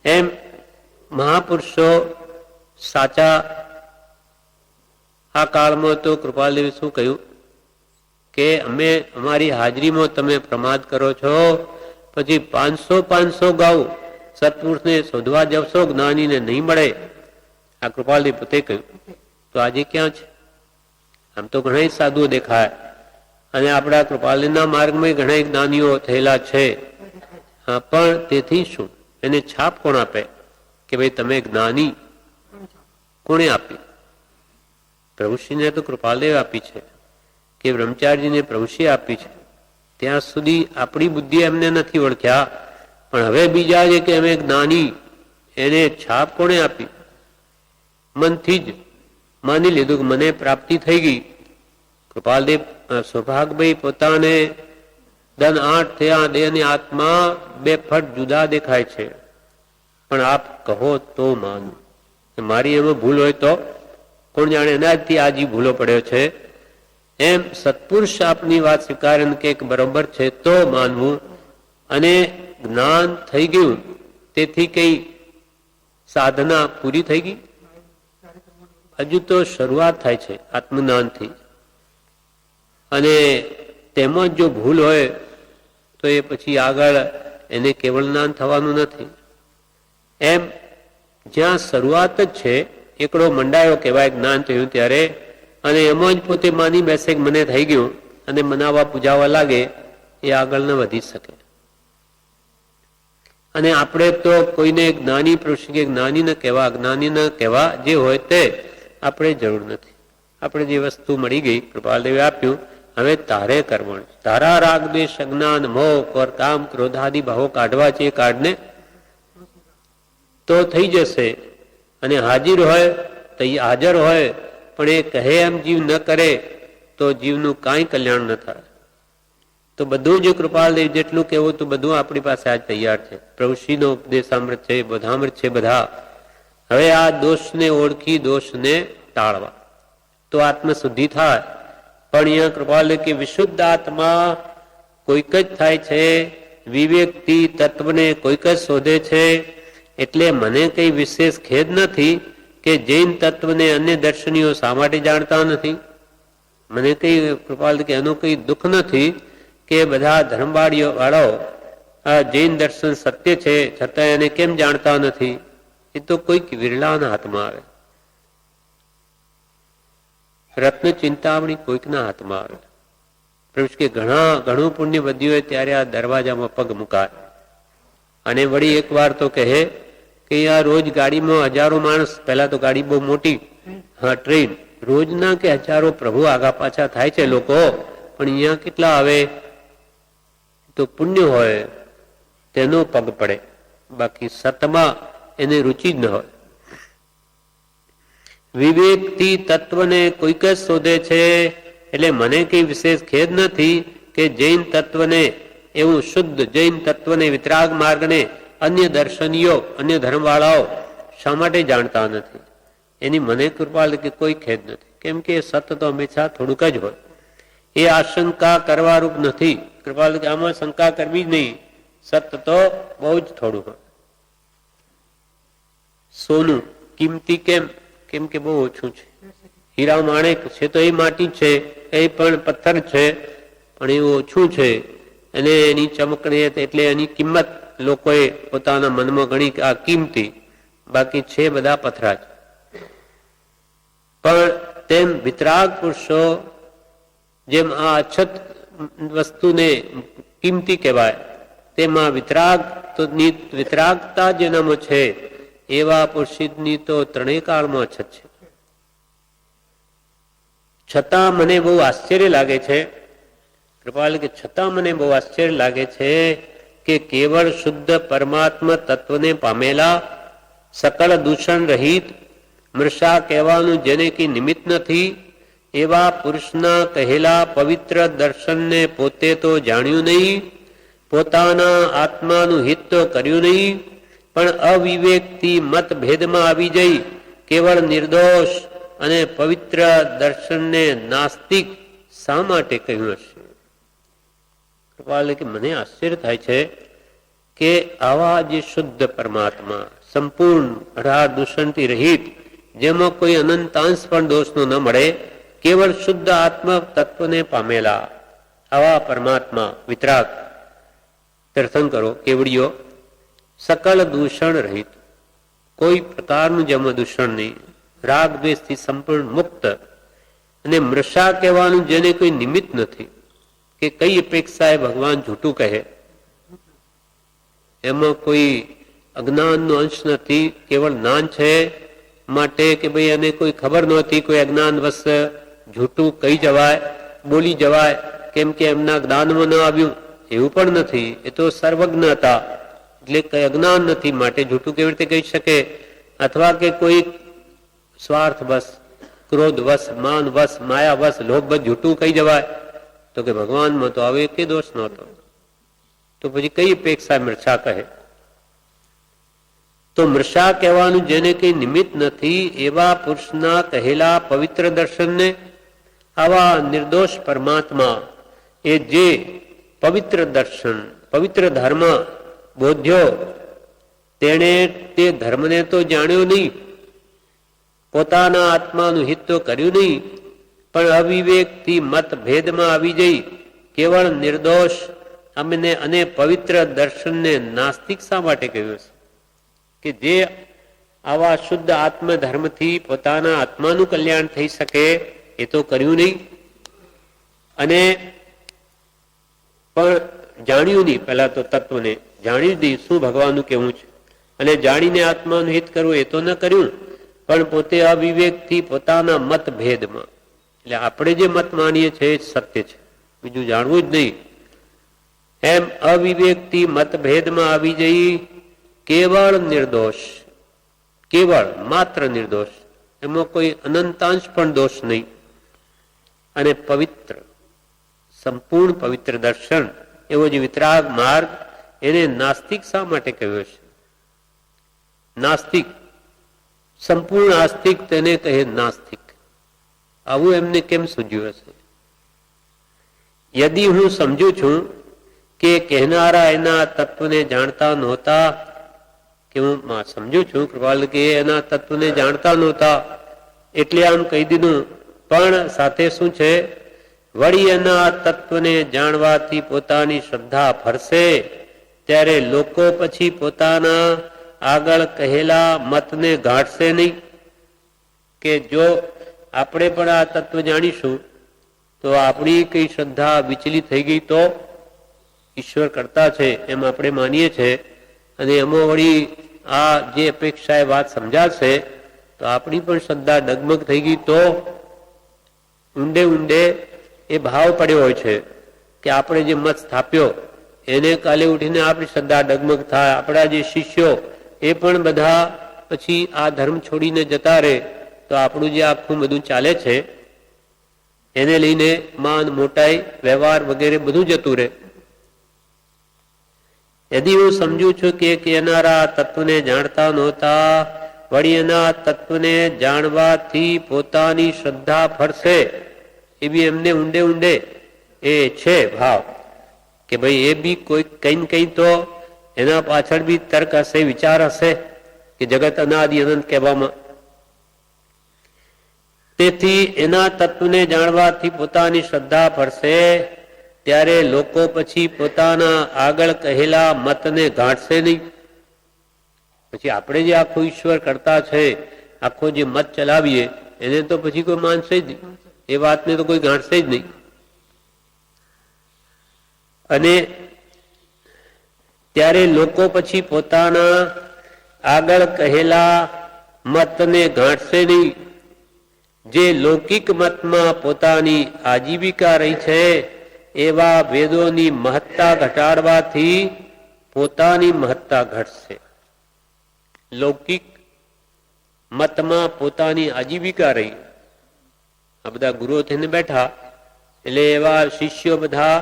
એમ મહાપુરુષો સાચા આ કાળમાં તો કૃપાલદેવે શું કહ્યું કે અમે અમારી હાજરીમાં તમે પ્રમાદ કરો છો, પછી 500 ગાઉ સત્પુરુષને શોધવા જશો, જ્ઞાનીને નહીં મળે. આ કૃપાલદેવ પોતે કહ્યું. તો આજે ક્યાં છે? આમ તો ઘણા સાધુઓ દેખાય અને આપણા કૃપાલના માર્ગમાં ઘણા જ્ઞાનીઓ થયેલા છે. હા, પણ તેથી શું? એને છાપ કોણ આપે કે ભાઈ તમે જ્ઞાની? કોણે આપી? પ્રભુશ્રીને તો કૃપાલદેવ આપી છે, કે બ્રહ્મચારીજીને પ્રભુશ્રી આપી છે. ત્યાં સુધી આપણી બુદ્ધિ એમને નથી ઓળખ્યા, પણ હવે બીજા છે કે અમે જ્ઞાની, એને છાપ કોણે આપી? મનથી જ માની લીધું કે મને પ્રાપ્તિ થઈ ગઈ. કૃપાલદેવ સૌભાગભાઈ પોતાને ધન 8 થયા, દેહ અને આત્મા 2 ફટ જુદા દેખાય છે, પણ આપ કહો તો માનું. મારી એમાં ભૂલ હોય તો કોણ જાણે, એનાથી આજી ભૂલો પડ્યો છે. એમ સત્પુરુષ આપની વાત સ્વીકારે કે બરોબર છે તો માનવું. અને જ્ઞાન થઈ ગયું તેથી કઈ સાધના પૂરી થઈ ગઈ? હજુ તો શરૂઆત થાય છે આત્મજ્ઞાનથી. અને તેમાં જો ભૂલ હોય તો એ પછી આગળ એને કેવળ જ્ઞાન થવાનું નથી. એમ જ્યાં શરૂઆત જ છે, એકડો મંડાયો કહેવાય જ્ઞાન થયું ત્યારે, અને એમાં જ પોતે માની બેસે કે મને થઈ ગયું અને મનાવવા પૂજાવા લાગે, એ આગળ ન વધી શકે. અને આપણે તો કોઈને જ્ઞાની પુરુષ કે જ્ઞાની ન કહેવા, જ્ઞાની ન કહેવા, જે હોય તે આપણે જરૂર નથી. આપણે જે વસ્તુ મળી ગઈ, કૃપાલદેવે આપ્યું, હવે તારે કરવાનું. તારા રાગ દ્વેષ અજ્ઞાન મોહ પર કામ ક્રોધાદિ ભાવો કાઢવા છે, એ કાઢને તો થઈ જશે. અને હાજર હોય તો હાજર હોય, પણ એ કહે એમ જીવ ન કરે તો જીવનું કાંઈ કલ્યાણ ન થાય. તો બધું જ કૃપાલદેવ જેટલું કહેવું તો બધું આપણી પાસે આજ તૈયાર છે. પ્રભુશ્રીનો ઉપદેશામૃત છે, બોધામૃત છે બધા. હવે આ દોષને ઓળખી દોષને ટાળવા તો આત્મશુદ્ધિ થાય. પણ અહીંયા કૃપાલદેવ કે વિશુદ્ધ આત્મા કોઈક જ થાય છે, વિવેકથી તત્વને કોઈક જ શોધે છે. એટલે મને કઈ વિશેષ ખેદ નથી કે જૈન તત્વને અન્ય દર્શનીઓ શા માટે જાણતા નથી. મને કઈ કૃપાલ કે એનું કઈ દુઃખ નથી કે બધા ધર્મવાળીઓ વાળાઓ આ જૈન દર્શન સત્ય છે છતાં એને કેમ જાણતા નથી. એ તો કોઈક વિરલાના હાથમાં આવે, રત્ન ચિંતામણી કોઈકના હાથમાં આવે. પ્રભુ કે ઘણું પુણ્ય વધ્યું હોય ત્યારે આ દરવાજામાં પગ મુકાય. અને વળી એક વાર તો કહે કે આ રોજ ગાડીમાં હજારો માણસ, પહેલા તો ગાડી બહુ મોટી, હા ટ્રેન, રોજના કે હજારો પ્રભુ આગા પાછા થાય છે લોકો, પણ અહીંયા કેટલા આવે? તો પુણ્ય હોય તેનો પગ પડે, બાકી સતમાં એને રુચિ જ ન હોય. વિવેકથી તત્વને કોઈક જ શોધે છે. એટલે મને કઈ વિશેષ ખેદ નથી કે જૈન તત્વને, એવું શુદ્ધ જૈન તત્વને, વિતરાગ માર્ગને અન્ય દર્શનીઓ, અન્ય ધર્મવાળાઓ શા માટે જાણતા નથી. એની મને કૃપા કે કોઈ ખેદ નથી, કેમ કે સત તો હંમેશા થોડુંક જ હોય. એ આશંકા કરવા રૂપ નથી. કૃપા કે આમાં શંકા કરવી જ નહીં, સત તો બહુ જ થોડું હોય. સોનું કિંમતી કેમ કે બહુ ઓછું છે. હીરા માણેક છે તો એ માટી છે, એ પણ પથ્થર છે, પણ એ ઓછું છે. અને એની ચમકણી એટલે એની કિંમત લોકોએ પોતાના મનમાં ગણી આ કિંમતી, બાકી છે બધા પથરા જ. પણ તેમ વિતરાગ પુરુષો જેમ આ અછત વસ્તુને કિંમતી કહેવાય, તેમાં વિતરાગતા જેનામાં છે એવા પુરુષની તો ત્રણેય કાળમાં અછત છે. છતાં મને બહુ આશ્ચર્ય લાગે છે, કૃપાલ કે છતાં મને બહુ આશ્ચર્ય લાગે છે કે કેવળ શુદ્ધ પરમાત્મા તત્વને પામેલા, સકળ દૂષણ રહિત, મૃષા કહેવાનું જેને કે નિમિત્ત નથી, એવા પુરુષના કહેલા પવિત્ર દર્શનને પોતે તો જાણ્યું નહીં, પોતાના આત્માનું હિત તો કર્યું નહીં, પણ અવિવેકથી મતભેદમાં આવી જઈ કેવળ નિર્દોષ અને પવિત્ર દર્શનને નાસ્તિક શા માટે કહ્યું હશે. કે મને આશ્ચર્ય થાય છે કે આવા જે શુદ્ધ પરમાત્મા, સંપૂર્ણ 18 દૂષણથી રહિત, જેમાં કોઈ અનંતાંશ પણ દોષનો ન મળે, કેવળ શુદ્ધ આત્મ તત્વને પામેલા, આવા પરમાત્મા વિતરાગ દર્શન કરો કેવડીઓ, સકલ દૂષણ રહિત, કોઈ પ્રકારનું જેમાં દૂષણ નહીં, રાગ દ્વેષથી સંપૂર્ણ મુક્ત, અને મૃષા કહેવાનું જેને કોઈ નિમિત્ત નથી કે કઈ અપેક્ષાએ ભગવાન જૂઠું કહે, એમાં કોઈ અજ્ઞાનનો અંશ નથી, કેવળ જ્ઞાન છે માટે કે ભાઈ એને કોઈ ખબર નહોતી, કોઈ અજ્ઞાનવશ જૂઠું કહી જવાય, બોલી જવાય કેમ કે એમના જ્ઞાનમાં ન આવ્યું, એવું પણ નથી. એ તો સર્વજ્ઞ હતા એટલે કઈ અજ્ઞાન નથી માટે જૂઠું કેવી રીતે કહી શકે. અથવા કે કોઈ સ્વાર્થવશ, ક્રોધવશ, માનવશ, માયાવશ, લોભવશ જૂઠું કહી જવાય તો કે ભગવાનમાં તો આવે કે દોષ નહોતો, તો પછી કઈ અપેક્ષા મૃષા કહે. તો મૃષા કહેવાનું જેને કઈ નિમિત્ત નથી એવા પુરુષના કહેલા પવિત્ર દર્શનને આવા નિર્દોષ પરમાત્મા એ જે પવિત્ર દર્શન, પવિત્ર ધર્મ બોધ્યો, તેણે તે ધર્મને તો જાણ્યો નહીં, પોતાના આત્માનું હિત તો કર્યું નહીં, પણ અવિવેકથી મતભેદમાં આવી જઈ કેવળ નિર્દોષ અમને અને પવિત્ર દર્શનને નાસ્તિક શા માટે કહ્યું છે કે જે આવા શુદ્ધ આત્મધર્મથી પોતાના આત્માનું કલ્યાણ થઈ શકે એ તો કર્યું નહીં, અને પણ જાણ્યું નહીં. પહેલા તો તત્વને જાણ્યું નહીં શું ભગવાનનું કેવું છે, અને જાણીને આત્માનું હિત કરવું એ તો ન કર્યું, પણ પોતે અવિવેકથી પોતાના મતભેદમાં, એટલે આપણે જે મત માનીએ છીએ એ સત્ય છે, બીજું જાણવું જ નહીં, એમ અવિવેકથી મતભેદમાં આવી જઈ કેવળ નિર્દોષ, કેવળ માત્ર નિર્દોષ, એમાં કોઈ અનંતાંશ પણ દોષ નહીં, અને પવિત્ર, સંપૂર્ણ પવિત્ર દર્શન એવો જે વિતરાગ માર્ગ, એને નાસ્તિક શા માટે કહ્યો છે? નાસ્તિક, સંપૂર્ણ આસ્તિક તેને કહે નાસ્તિક. આવું એમને કેમ સૂઝ્યું હશે? યદિ હું સમજુ છું કે કહેનારા એના તત્વને જાણતા નહોતા, કે હું સમજુ છું કૃપાલ કે એના તત્વને જાણતા નહોતા એટલે આમ કહી દીધું, પણ સાથે શું છે? વળી એના તત્વને જાણવાથી પોતાની શ્રદ્ધા ફરશે, ત્યારે લોકો પછી પોતાના આગળ કહેલા મતને ગાંઠશે નહીં. કે જો આપણે પણ આ તત્વ જાણીશું તો આપણી કઈ શ્રદ્ધા વિચલિત થઈ ગઈ તો ઈશ્વર કરતા છે એમ આપણે માનીએ છીએ, અને એમાં વળી આ જે અપેક્ષા એ વાત સમજાશે તો આપણી પણ શ્રદ્ધા ડગમગ થઈ ગઈ તો ઊંડે ઊંડે એ ભાવ પડ્યો હોય છે કે આપણે જે મત સ્થાપ્યો એને કાલે ઉઠીને આપણી શ્રદ્ધા ડગમગ થાય. આપણા જે શિષ્યો એ પણ બધા પછી આ ધર્મ છોડીને જતા રહે તો આપણું જે આખું બધું ચાલે છે એને લઈને માન મોટાઈ વ્યવહાર વગેરે બધું જતું રહે. યદિ હું સમજુ છું કે એનારા તત્વને જાણતા નહોતા, વળી એના તત્વને જાણવાથી પોતાની શ્રદ્ધા ફરશે, એ બી એમને ઊંડે ઊંડે એ છે ભાવ કે ભાઈ એ બી કોઈ કઈ ને કઈ તો એના પાછળ બી તર્ક હશે, વિચાર હશે કે જગત અનાદિ અનંત કહેવામાં. તેથી એના તત્વને જાણવાથી પોતાની શ્રદ્ધા ફરશે, ત્યારે લોકો પછી પોતાના આગળ કહેલા મતને ગાંઠશે નહીં. પછી આપણે જે આખો ઈશ્વર કરતા છે, આખો જે મત ચલાવીએ એને તો પછી કોઈ માનશે જ નહીં, એ વાતને તો કોઈ ગાંઠશે જ નહીં. અને ત્યારે લોકો પછી પોતાના આગળ કહેલા મતને ગાંઠશે નહીં. જે લૌકિક મતમાં પોતાની આજીવિકા રહી છે એવા વેદોની મહત્તા ઘટાડવાથી પોતાની મહત્તા ઘટશે. લૌકિક મતમાં પોતાની આજીવિકા રહી, આ બધા ગુરુઓ થઈને બેઠા એટલે એવા શિષ્યો બધા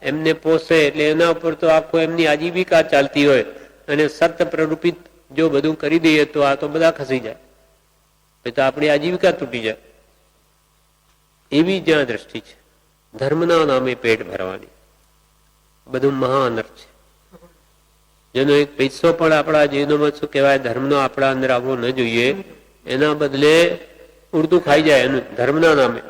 એમને પોષે એટલે એના ઉપર તો આખો એમની આજીવિકા ચાલતી હોય, અને સત્ય પ્રરૂપિત જો બધું કરી દઈએ તો આ તો બધા ખસી જાય, તો આપણી આજીવિકા તૂટી જાય. એવી જ્યાં દ્રષ્ટિ છે ધર્મના નામે પેટ ભરવાની, બધું મહાનર્થ છે. જેનો એક પૈસો પણ આપણા જીવનમાં શું કહેવાય ધર્મનો આપણા અંદર આવવો ન જોઈએ, એના બદલે ઉડતું ખાઈ જાય એનું ધર્મના નામે.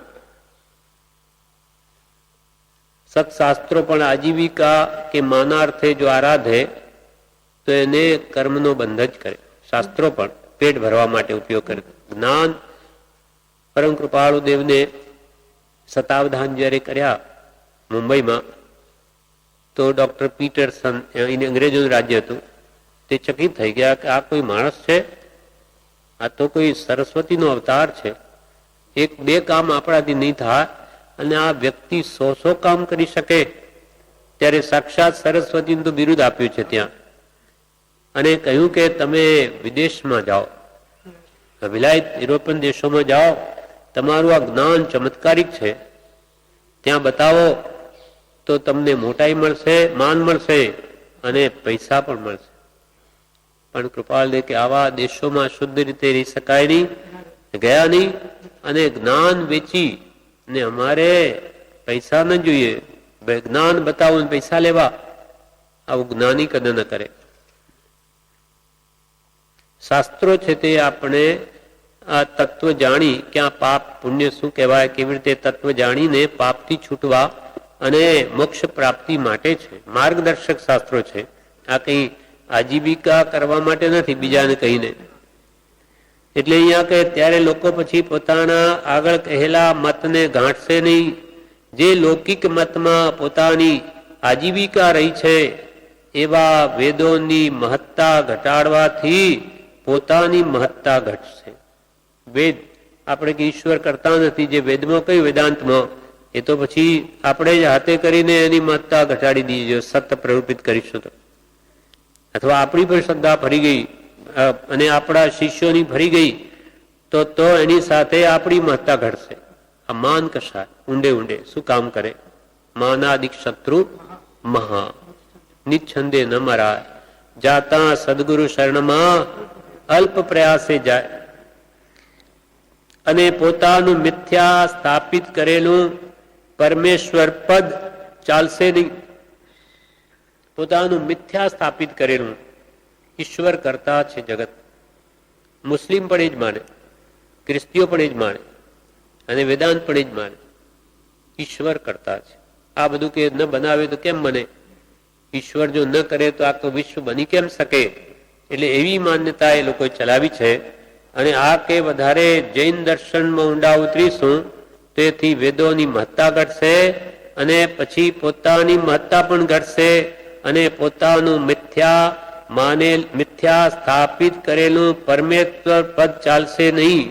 સ સત્શાસ્ત્રો પણ આજીવિકા કે માનાર્થે જો આરાધે તો એને કર્મનો બંધ જ કરે. શાસ્ત્રો પણ પેટ ભરવા માટે ઉપયોગ કરે. જ્ઞાન પરમ કૃપાળુ દેવને શતાવધાન જ્યારે કર્યા મુંબઈમાં, તો ડોક્ટર પીટરસન, એને અંગ્રેજોનું રાજ્ય હતું, તે ચકિત થઈ ગયા કે આ કોઈ માણસ છે, આ તો કોઈ સરસ્વતીનો અવતાર છે. એક બે કામ આપણાથી નહીં થાય અને આ વ્યક્તિ 100 કામ કરી શકે. ત્યારે સાક્ષાત સરસ્વતીનું તો બિરુદ આપ્યું છે ત્યાં, અને કહ્યું કે તમે વિદેશમાં જાઓ, વિલાયત યુરોપિયન દેશોમાં જાઓ, તમારું આ જ્ઞાન ચમત્કારિક છે, ત્યાં બતાવો તો તમને મોટાઈ મળશે, માન મળશે અને પૈસા પણ મળશે. પણ કૃપાલ દે કે આવા દેશોમાં શુદ્ધ રીતે રહી શકાય નહીં, ગયા નહીં, અને જ્ઞાન વેચી ને અમારે પૈસા ન જોઈએ, જ્ઞાન બતાવું પૈસા લેવા, આવું જ્ઞાની કદર ન કરે. શાસ્ત્રો છે તે આપણે આ તત્વ જાણી કે આ પાપ પુણ્ય શું કહેવાય, કેવી રીતે તત્વ જાણીને પાપથી છૂટવા અને મોક્ષ પ્રાપ્તિ માટે છે. માર્ગદર્શક શાસ્ત્રો છે. આ કઈ આજીવિકા કરવા માટે નથી બીજાને કહીને. એટલે અહીંયા કે ત્યારે લોકો પછી પોતાના આગળ કહેલા મતને ગાંઠશે નહીં. જે લૌકિક મતમાં પોતાની આજીવિકા રહી છે એવા વેદોની મહત્તા ઘટાડવાથી પોતાની મહત્તા ઘટશે. વેદ આપણે કે ઈશ્વર કરતા નથી, જે વેદમાં કયું વેદાંતમાં, એ તો પછી આપણે જ હાથે કરીને એની મહત્તા ઘટાડી દઈએ સત્ય પ્રરૂપિત કરીશું તો. અથવા આપણી પણ શ્રદ્ધા ફરી ગઈ અને આપણા શિષ્યોની ફરી ગઈ તો એની સાથે આપણી મહત્તા ઘટશે. આ માન કશા ઊંડે ઊંડે શું કામ કરે? માનાદિક શત્રુ મહા નિચ્છંદે ન મરાય, જાતા સદગુરુ શરણમાં અલ્પ પ્રયાસે જાય. અને પોતાનું મિથ્યા સ્થાપિત કરેલું પરમેશ્વર પદ ચાલશે નહીં. પોતાનું મિથ્યા સ્થાપિત કરેલું ઈશ્વર કરતા છે જગત. મુસ્લિમ પણ એ જ માને, ખ્રિસ્તીઓ પણ એ જ માને, અને વેદાંત પણ એ જ માને. ઈશ્વર કરતા છે. આ બધું કે ન બનાવે તો કેમ બને? ઈશ્વર જો ન કરે તો આખું વિશ્વ બની કેમ શકે? એટલે એવી માન્યતા એ લોકો ચલાવી છે. અને આ કે વધારે જૈન દર્શનમાં ઊંડા ઉતરીશું તેથી વેદોની મહત્તા ઘટશે, અને પછી પોતાની મહત્તા પણ ઘટશે, અને પોતાનું મિથ્યા સ્થાપિત કરેલું પરમેશ્વર પદ ચાલશે નહીં.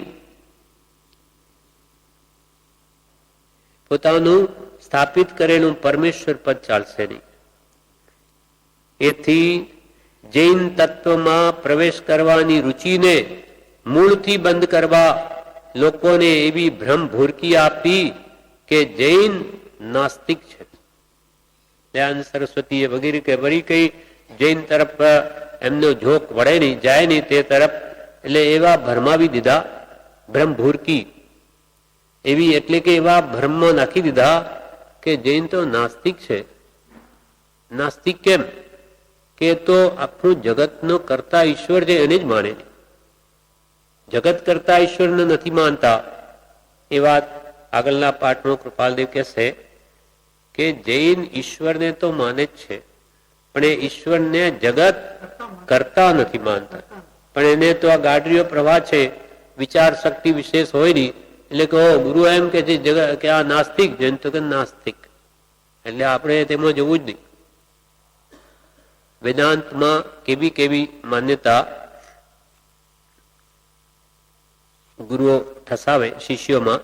પોતાનું સ્થાપિત કરેલું પરમેશ્વર પદ ચાલશે નહીં. એથી જૈન તત્વમાં પ્રવેશ કરવાની રુચિને મૂળથી બંધ કરવા લોકોને એવી ભ્રમ ભૂરકી આપી કે જૈન નાસ્તિક છે. દયાનંદ સરસ્વતીએ વગેરે કે વળી કઈ જૈન તરફ એમનો ઝોક વળે નહીં, જાય નહીં તે તરફ. એટલે એવા ભરમાવી દીધા, ભ્રમ ભૂરકી એવી, એટલે કે એવા ભ્રમમાં નાખી દીધા કે જૈન તો નાસ્તિક છે. નાસ્તિક કેમ? કે તો આખું જગતનો કરતા ઈશ્વર છે એને જ માને, જગત કરતા ઈશ્વરને નથી માનતા. એ વાત આગળના પાઠમાં કૃપાલદેવ કહેશે કે જૈન ઈશ્વરને તો માને જ છે, પણ એ ઈશ્વરને જગત કરતા નથી માનતા. પણ એને તો આ ગાડરીઓ પ્રવાહ છે, વિચાર શક્તિ વિશેષ હોય નહીં. એટલે કે ગુરુ એમ કે છે જગત કે આ નાસ્તિક, જૈન તો કે નાસ્તિક. એટલે આપણે તેમાં જવું જ નહીં. વેદાંતમાં કેવી કેવી માન્યતા ગુરુઓ ઠસાવે શિષ્યોમાં.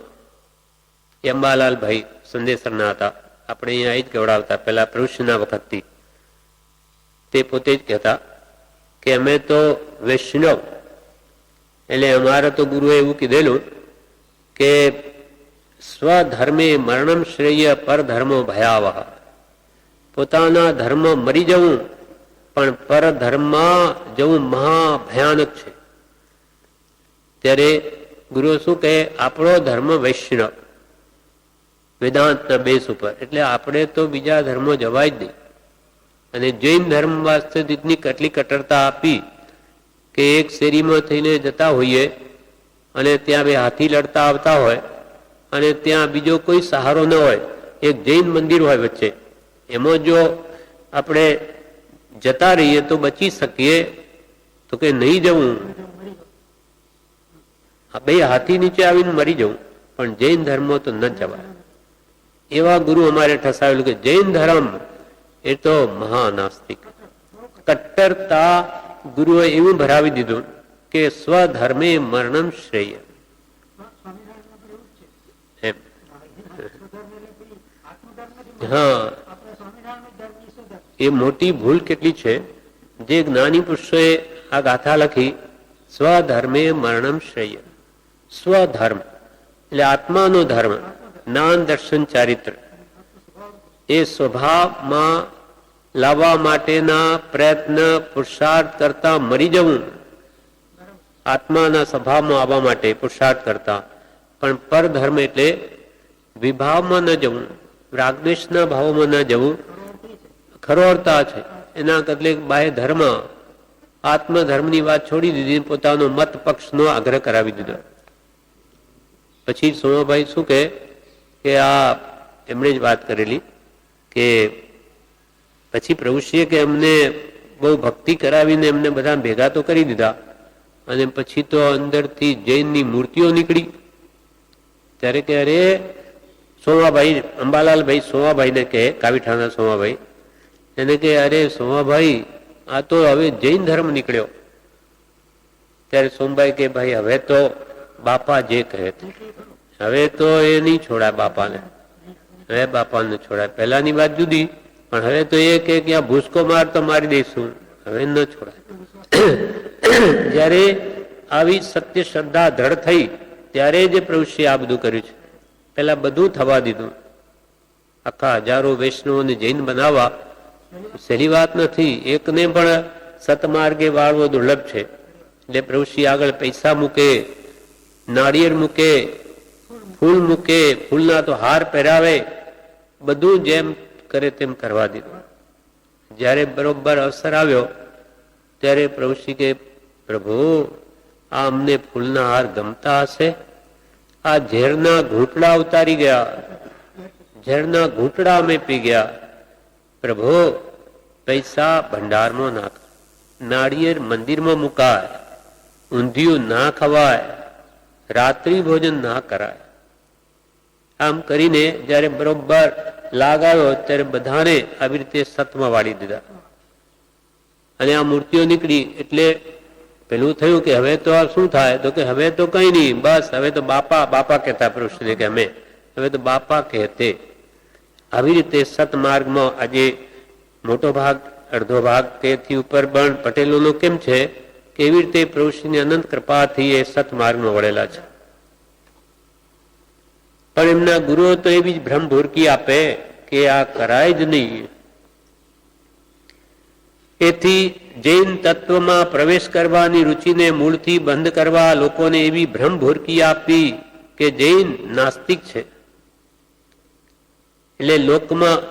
અંબાલાલ ભાઈ સંદેશરના હતા, આપણે અહીંયા જ ગવડાવતા પેલા પ્રભુના વખતથી. તે પોતે જ કહેતા કે અમે તો વૈષ્ણવ, એટલે અમારે તો ગુરુએ એવું કીધેલું કે સ્વધર્મે મરણમ શ્રેય પરધર્મો ભયાવહ. પોતાના ધર્મ મરી જવું પણ પરધર્મમાં જવું મહાભયાનક છે. ત્યારે ગુરુ શું કહે? આપણો ધર્મ વૈષ્ણવ, વેદાંતના બેસ ઉપર. એટલે આપણે તો બીજા ધર્મો જવાય જ નહીં. અને જૈન ધર્મ વાસ્તે કેટલી કટ્ટરતા આપી કે એક શેરીમાં થઈને જતા હોઈએ અને ત્યાં બે હાથી લડતા આવતા હોય અને ત્યાં બીજો કોઈ સહારો ન હોય એક જૈન મંદિર હોય વચ્ચે, એમાં જો આપણે જતા રહીએ તો બચી શકીએ, તો કે નહીં જવું, બે હાથી નીચે આવીને મરી જવું, પણ જૈન ધર્મ તો ન જવાય. એવા ગુરુ અમારે ઠસાવેલું કે જૈન ધર્મ એ તો મહાનાસ્તિક. કટ્ટરતા ગુરુએ એવું ભરાવી દીધું કે સ્વધર્મે મરણમ શ્રેય. હા, એ મોટી ભૂલ કેટલી છે. જે જ્ઞાની પુરુષોએ આ ગાથા લખી, સ્વધર્મે મરણમ શ્રેય. સ્વધર્મ એટલે આત્માનો ધર્મ, જ્ઞાન દર્શન ચારિત્ર, એ સ્વભાવમાં લાવવા માટેના પ્રયત્ન પુરુષાર્થ કરતા મરી જવું, આત્માના સ્વભાવમાં આવવા માટે પુરુષાર્થ કરતા. પણ પરધર્મ એટલે વિભાવમાં ન જવું, રાગદ્વેષના ભાવમાં ન જવું, ખરોળતા છે. એના બદલે બાહ્ય ધર્મ, આત્મધર્મની વાત છોડી દીધી, પોતાનો મત પક્ષનો આગ્રહ કરાવી દીધો. પછી સોમાભાઈ શું કે આ એમણે જ વાત કરેલી કે પછી પ્રભુશ્રીએ કે અમને બહુ ભક્તિ કરાવીને એમને બધા ભેગા તો કરી દીધા, અને પછી તો અંદરથી જૈનની મૂર્તિઓ નીકળી. ત્યારે કે અરે સોમાભાઈ, અંબાલાલભાઈ સોમાભાઈને કહે, કાવીઠાના સોમાભાઈ, એને કે અરે સોમાભાઈ, આ તો હવે જૈન ધર્મ નીકળ્યો. ત્યારે સોમભાઈ કે ભાઈ હવે તો બાપા જે કહે, હવે તો એ નહીં છોડાય બાપાને, હવે બાપાને છોડાય. પહેલાની વાત જુદી, પણ હવે તો એ કે ક્યાં ભૂસકો માર તો મારી દઈશું, હવે ન છોડાય. જ્યારે આવી સત્ય શ્રદ્ધા દ્રઢ થઈ ત્યારે જે પ્રભુશ્રીએ આ બધું કર્યું છે. પેલા બધું થવા દીધું. આખા હજારો વૈષ્ણવોને જૈન બનાવવા સહેલી વાત નથી. એકને પણ સતમાર્ગે વાળવો દુર્લભ છે. એટલે પ્રભુશ્રી આગળ પૈસા મૂકે, નાળિયેર મૂકે, ફૂલ મૂકે, ફૂલના તો હાર પહેરાવે, બધું જેમ કરે તેમ કરવા દીધું. જ્યારે બરોબર અવસર આવ્યો ત્યારે પ્રભુશ્રી કે પ્રભુ, આ અમને ફૂલના હાર ગમતા હશે, આ ઝેરના ઘૂંટડા ઉતારી ગયા, ઝેરના ઘૂંટડા અમે પી ગયા. પ્રભુ, પૈસા ભંડારમાં નાખ, નાળિયેર મંદિરમાં મુકાય, ઊંધિયું ના ખવાય, રાત્રિ ભોજન ના કરાય. આમ કરીને જયારે બરોબર લાગ આવ્યો ત્યારે બધાને આવી રીતે સતમાં વાળી દીધા. અને આ મૂર્તિઓ નીકળી એટલે પેલું થયું કે હવે તો આ શું થાય, તો કે હવે તો કઈ નહીં, બસ હવે તો બાપા બાપા કહેતા પુરુષને કે અમે હવે તો બાપા કહેતે. આવી રીતે સતમાર્ગમાં આજે મોટો ભાગ, અડધો ભાગ તેથી ઉપર પણ પટેલોનો કેમ છે કે એવી રીતે પ્રભુશ્રીની અનંત કૃપાથી એ સતમાર્ગમાં વળેલા છે. પણ એમના ગુરુઓ તો એવી જ ભ્રમ ભૂરકી આપે કે આ કરાય જ નહીં. એથી જૈન તત્વમાં પ્રવેશ કરવાની રુચિને મૂળથી બંધ કરવા લોકોને એવી ભ્રમ ભૂરકી આપી કે જૈન નાસ્તિક છે. એટલે લોકમાં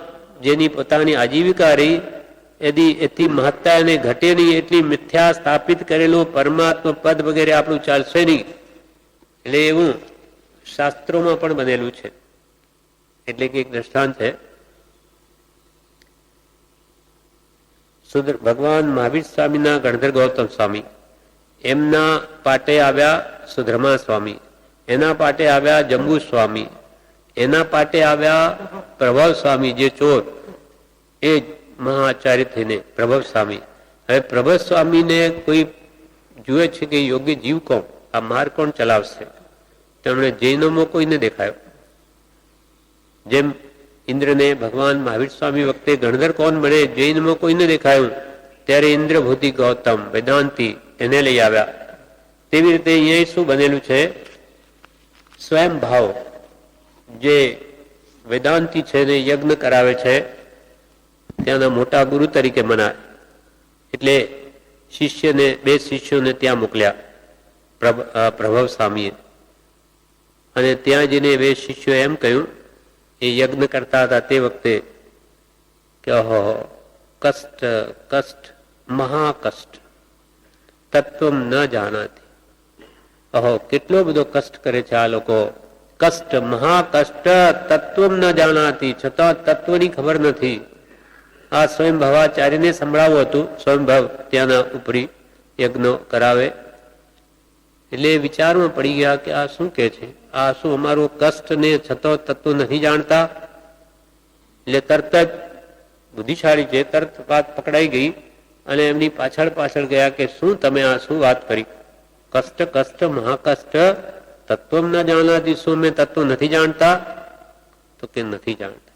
જેની પોતાની આજીવિકા રહી એથી મહત્તા એને ઘટે નહીં એટલી મિથ્યા સ્થાપિત કરેલું પરમાત્મા પદ વગેરે આપણું ચાલશે નહીં. એટલે એવું શાસ્ત્રોમાં પણ બનેલું છે. એટલે કે એક દ્રષ્ટાંત છે. ભગવાન મહાવીર સ્વામીના ગણધર ગૌતમ સ્વામી, એમના પાટે આવ્યા સુધર્મા સ્વામી, એના પાટે આવ્યા જંબુ સ્વામી, એના પાટે આવ્યા પ્રભવ સ્વામી જે ચોર, એ મહાઆચાર્ય થઈને પ્રભવ સ્વામી. હવે પ્રભવ સ્વામીને કોઈ જુએ છે કે યોગ્ય જીવ કોણ, આ માર કોણ ચલાવશે? તેમણે જૈનોમાં કોઈને દેખાયો. જેમ ઇન્દ્રને ભગવાન મહાવીર સ્વામી વખતે ગણધર કોણ મળે, જૈનમાં કોઈને દેખાયું, ત્યારે ઇન્દ્રભૂતિ ગૌતમ વેદાંતિ એને લઈ આવ્યા. તેવી રીતે અહીંયા શું બનેલું છે, સ્વયં ભાવ જે વેદાંતિ છે ને યજ્ઞ કરાવે છે ત્યાંના મોટા ગુરુ તરીકે મનાય. એટલે શિષ્યને, બે શિષ્યોને ત્યાં મોકલ્યા પ્રભવ સ્વામીએ. અને ત્યાં જઈને બે શિષ્યો એમ કહ્યું, એ યજ્ઞ કરતા હતા તે વખતે કે ઓહો કષ્ટ કષ્ટ મહાકષ્ટ તત્વ ન જાણાતી. ઓહો કેટલો બધો કષ્ટ કરે છે આ લોકો, કષ્ટ, મહાકષ્ટ, તત્વ ન જાણાતી, છતાં તત્વની ખબર નથી. આ સ્વયંભવાચાર્યને સંભળાવું હતું. સ્વયંભવ ત્યાંના ઉપરી યજ્ઞ કરાવે એટલે વિચારમાં પડી ગયા કે આ શું કે છે, આ શું અમારું કષ્ટ ને છતાં તત્વ નથી જાણતા. એટલે તરત જ બુદ્ધિશાળી છે, તરત વાત પકડાઈ ગઈ અને એમની પાછળ પાછળ ગયા કે શું તમે આ શું વાત કરી, કષ્ટ કષ્ટ મહાકષ્ટ, તત્વ ન જાણવાથી શું મેં તત્વ નથી જાણતા? તો કે નથી જાણતા.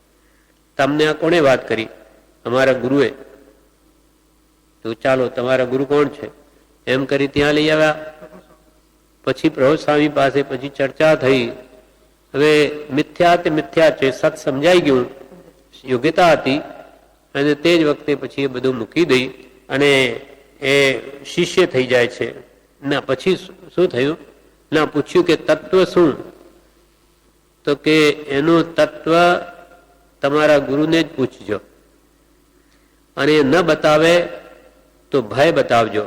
તમને આ કોણે વાત કરી? અમારા ગુરુએ. તો ચાલો તમારા ગુરુ કોણ છે? એમ કરી ત્યાં લઈ આવ્યા. પછી પ્રભુ સ્વામી પાસે પછી ચર્ચા થઈ. હવે મિથ્યા તે મિથ્યા છે, સત સમજાઈ ગયું, યોગ્યતા હતી. અને તે જ વખતે પછી એ બધું મૂકી દઈ અને એ શિષ્ય થઈ જાય છે. ના પછી શું થયું? ના પૂછ્યું કે તત્વ શું? તો કે એનું તત્વ તમારા ગુરુને જ પૂછજો, અને ન બતાવે તો ભય બતાવજો,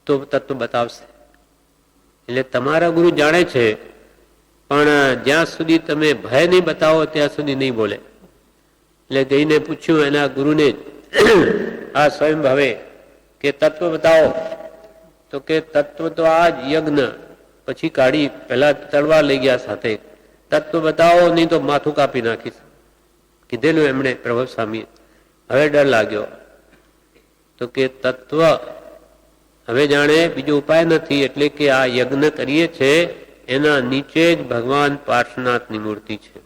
તો તત્વ બતાવશે. એટલે તમારા ગુરુ જાણે છે, પણ જ્યાં સુધી તમે ભય નહીં બતાવો ત્યાં સુધી નહીં બોલે. એટલે ગઈને પૂછ્યું એના ગુરુને આ સ્વયંભવે કે તત્વ બતાવો. તો કે તત્વ તો આ જ યજ્ઞ. પછી કાઢી પહેલા તલવાર લઈ ગયા સાથે. તત્વ બતાવો નહીં તો માથું કાપી નાખીશ, કીધેલું એમણે પ્રભુ સ્વામી. હવે ડર લાગ્યો. તો કે તત્વ હવે જાણે બીજો ઉપાય નથી. એટલે કે આ યજ્ઞ કરીએ છે એના નીચે જ ભગવાન પાર્શ્વનાથની મૂર્તિ છે,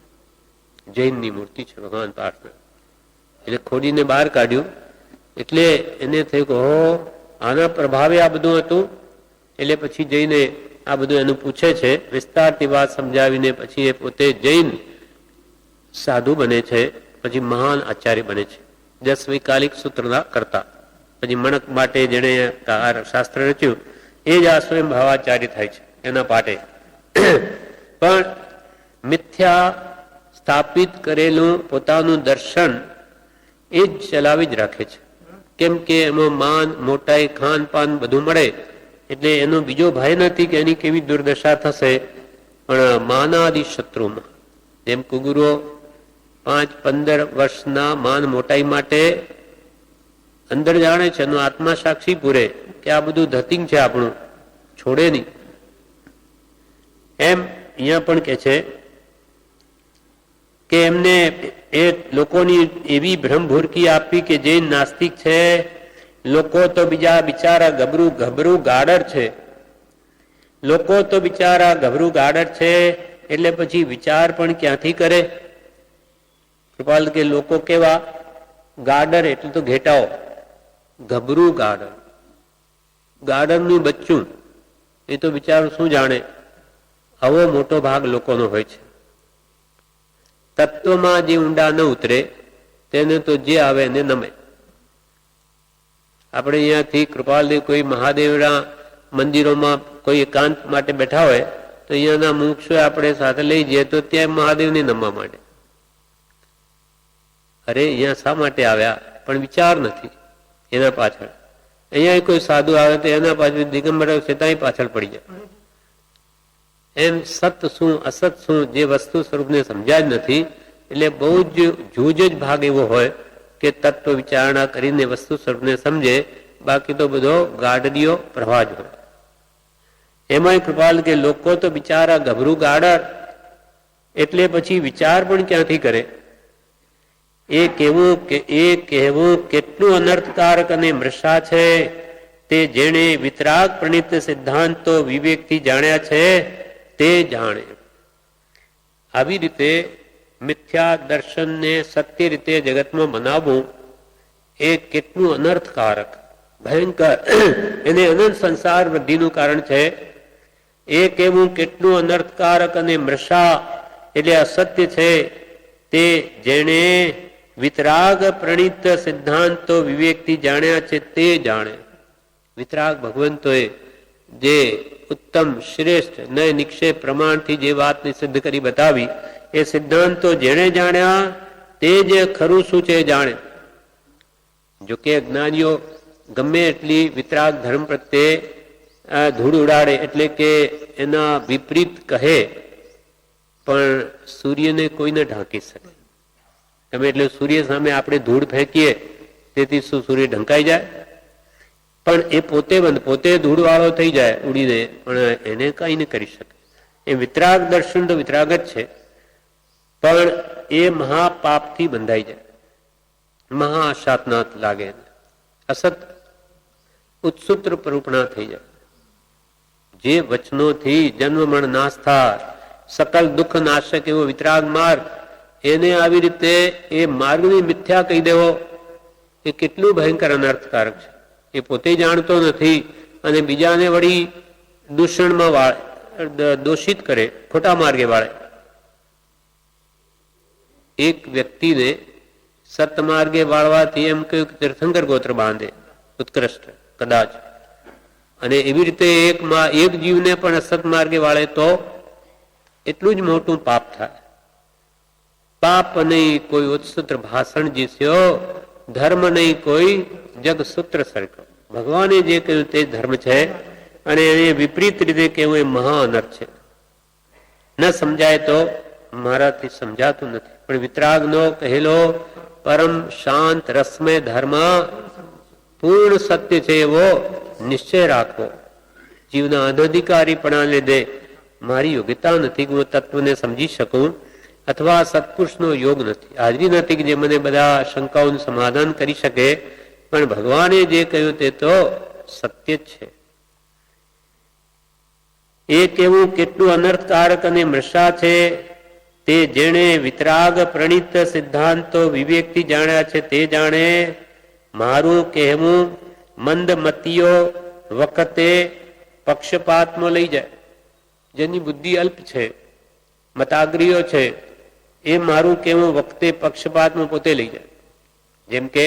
જૈનની મૂર્તિ છે ભગવાન પાર્શ્વનાથ. એટલે ખોડીને બહાર કાઢ્યું. એટલે એને થયું કે હો, આના પ્રભાવે આ બધું હતું. એટલે પછી જઈને આ બધું એનું પૂછે છે, વિસ્તારથી વાત સમજાવીને પછી એ પોતે જૈન સાધુ બને છે, પછી મહાન આચાર્ય બને છે, 10 વૈકાલિક સૂત્રના કરતા. પછી મણક માટે જેને શાસ્ત્ર રચ્યું એ જ આ સ્વયં ભાવાચાર્ય થાય છે એના પાટે. પણ મિથ્યા સ્થાપિત કરેલું પોતાનું દર્શન એ જ ચલાવી જ રાખે છે. કેમ કે એમાં માન મોટાઈ ખાન પાન બધું મળે એટલે એનો બીજો ભય નથી કે એની કેવી દુર્દશા થશે. પણ માનાદિ શત્રુમાં જેમ કુગુરો 5-15 વર્ષના માન મોટાઈ માટે અંદર જાણે છે, એનો આત્મા સાક્ષી પૂરે કે આ બધું ધતિંગ છે, આપણું છોડે નહીં. એમ અહીંયા પણ કે છે કે એમને એ લોકોની એવી ભ્રમભૂરકી આપી કે જે નાસ્તિક છે, લોકો તો બીજા બિચારા ગભરું ગાડર છે, લોકો તો બિચારા ગભરું ગાડર છે, એટલે પછી વિચાર પણ ક્યાંથી કરે? કૃપાલ કે લોકો કેવા ગાડર એટલે તો ઘેટાઓ, ગભરું ગાડર, ગાડરનું બચ્ચું, એ તો બિચારું શું જાણે? આવો મોટો ભાગ લોકોનો હોય છે. તત્વમાં જે ઊંડા ન ઉતરે તેને તો જે આવે એને નમે. આપણે અહીંયાથી કૃપાલદેવ કોઈ મહાદેવના મંદિરોમાં કોઈ એકાંત માટે બેઠા હોય તો અહીંયાના મુક્ષો આપણે સાથે લઈ જઈએ તો ત્યાં મહાદેવને નમવા માંડે. અરે અહીંયા શા માટે આવ્યા? પણ વિચાર નથી એના પાછળ. અહીંયા કોઈ સાધુ આવે તો એના પાછળ દિગંબર છતાંય પાછળ પડી જાય. એમ સત શું અસત શું જે વસ્તુ સ્વરૂપને સમજ્યા જ નથી. એટલે બહુ જ જૂજ જ ભાગ એવો હોય કે તત્વ વિચારણા કરીને વસ્તુ સ્વરૂપને સમજે, બાકી તો બધો ગાડરીઓ પ્રવાહ જ હોય. એમાંય કૃપાલ કે લોકો તો બિચારા ગભરું ગાડર, એટલે પછી વિચાર પણ ક્યાંથી કરે? એ કહેવું કેટલું અનર્થકારક અને મૃષા છે તે જેણે વિતરાગ પ્રણિત સિદ્ધાંતો વિવેકથી જાણ્યા છે તે જાણે. આવી રીતે મિથ્યા દર્શનને સત્ય રીતે જગતમાં બનાવવું એ કેટલું અનર્થકારક, ભયંકર, એને અનંત સંસાર વૃદ્ધિનું કારણ છે. એ કહેવું કેટલું અનર્થકારક અને મૃષા એટલે અસત્ય છે તે જેણે વિતરાગ પ્રણિત સિદ્ધાંતો વિવેકથી જાણ્યા છે તે જાણે. વિતરાગ ભગવંતોએ જે ઉત્તમ શ્રેષ્ઠ નય નિક્ષેપ પ્રમાણથી જે વાતને સિદ્ધ કરી બતાવી એ સિદ્ધાંતો જેણે જાણ્યા તે જ ખરું શું છે જાણે. જોકે જ્ઞાનીઓ ગમે એટલી વિતરાગ ધર્મ પ્રત્યે ધૂળ ઉડાડે એટલે કે એના વિપરીત કહે પણ સૂર્યને કોઈને ઢાંકી શકે. તમે એટલે સૂર્ય સામે આપણે ધૂળ ફેંકીએ તેથી શું સૂર્ય ઢંકાઈ જાય? પણ એ પોતે ધૂળવાળો થઈ જાય ઉડીને, પણ એને કઈ ન કરી શકે. એ વિતરાગ દર્શન તો વિતરાગ જ છે, પણ એ મહાપાપથી બંધાઈ જાય, મહાશાતનાથ લાગે, અસત ઉત્સુત્ર પ્રરૂપણા થઈ જાય. જે વચનોથી જન્મ મરણ નાશ થાય, સકલ દુઃખ નાશક એવો વિતરાગ માર્ગ, એને આવી રીતે એ માર્ગની મિથ્યા કહી દેવો એ કેટલું ભયંકર અનર્થકારક છે. એ પોતે જાણતો નથી અને બીજાને વળી દૂષણમાં વાળે, દોષિત કરે, ખોટા માર્ગે વાળે. એક વ્યક્તિને સતમાર્ગે વાળવાથી એમ કહ્યું તીર્થંકર ગોત્ર બાંધે ઉત્કૃષ્ટ કદાચ, અને એવી રીતે એક જીવને પણ અસત માર્ગે વાળે તો એટલું જ મોટું પાપ થાય. પાપ નહીં કોઈ ઉત્સુત્ર ભાષણ જીસ્યો, ધર્મ નહીં કોઈ જગસૂત્ર સરખો. ભગવાને જે કહ્યું તે ધર્મ છે, અને એને વિપરીત રીતે કહેવું એ મહા અનર્થ છે. ન સમજાય તો મારાથી સમજાતું નથી, પણ વિતરાગનો કહેલો પરમ શાંત રસમય ધર્મ પૂર્ણ સત્ય છે એવો નિશ્ચય રાખવો. જીવના અનધિકારીપણા લીધે મારી યોગ્યતા નથી કે હું તત્વને સમજી શકું, અથવા સત્પુરુષનો યોગ નથી, હાજરી નથી કે જે મને બધા શંકાઓનું સમાધાન કરી શકે. પણ ભગવાને જે કહ્યું તે તો સત્ય જ છે. એ કેવું કેટલું અનર્થકારક અને મૃષા છે તે જેણે વિતરાગ પ્રણીત સિદ્ધાંતો વિવેકથી જાણ્યા છે તે જાણે. મારું કહેવું મંદમતીઓ વખતે પક્ષપાતમાં લઈ જાય, જેની બુદ્ધિ અલ્પ છે, મતાગ્રીઓ છે, એ મારું કહેવું વખતે પક્ષપાતમાં પોતે લઈ જાય. જેમ કે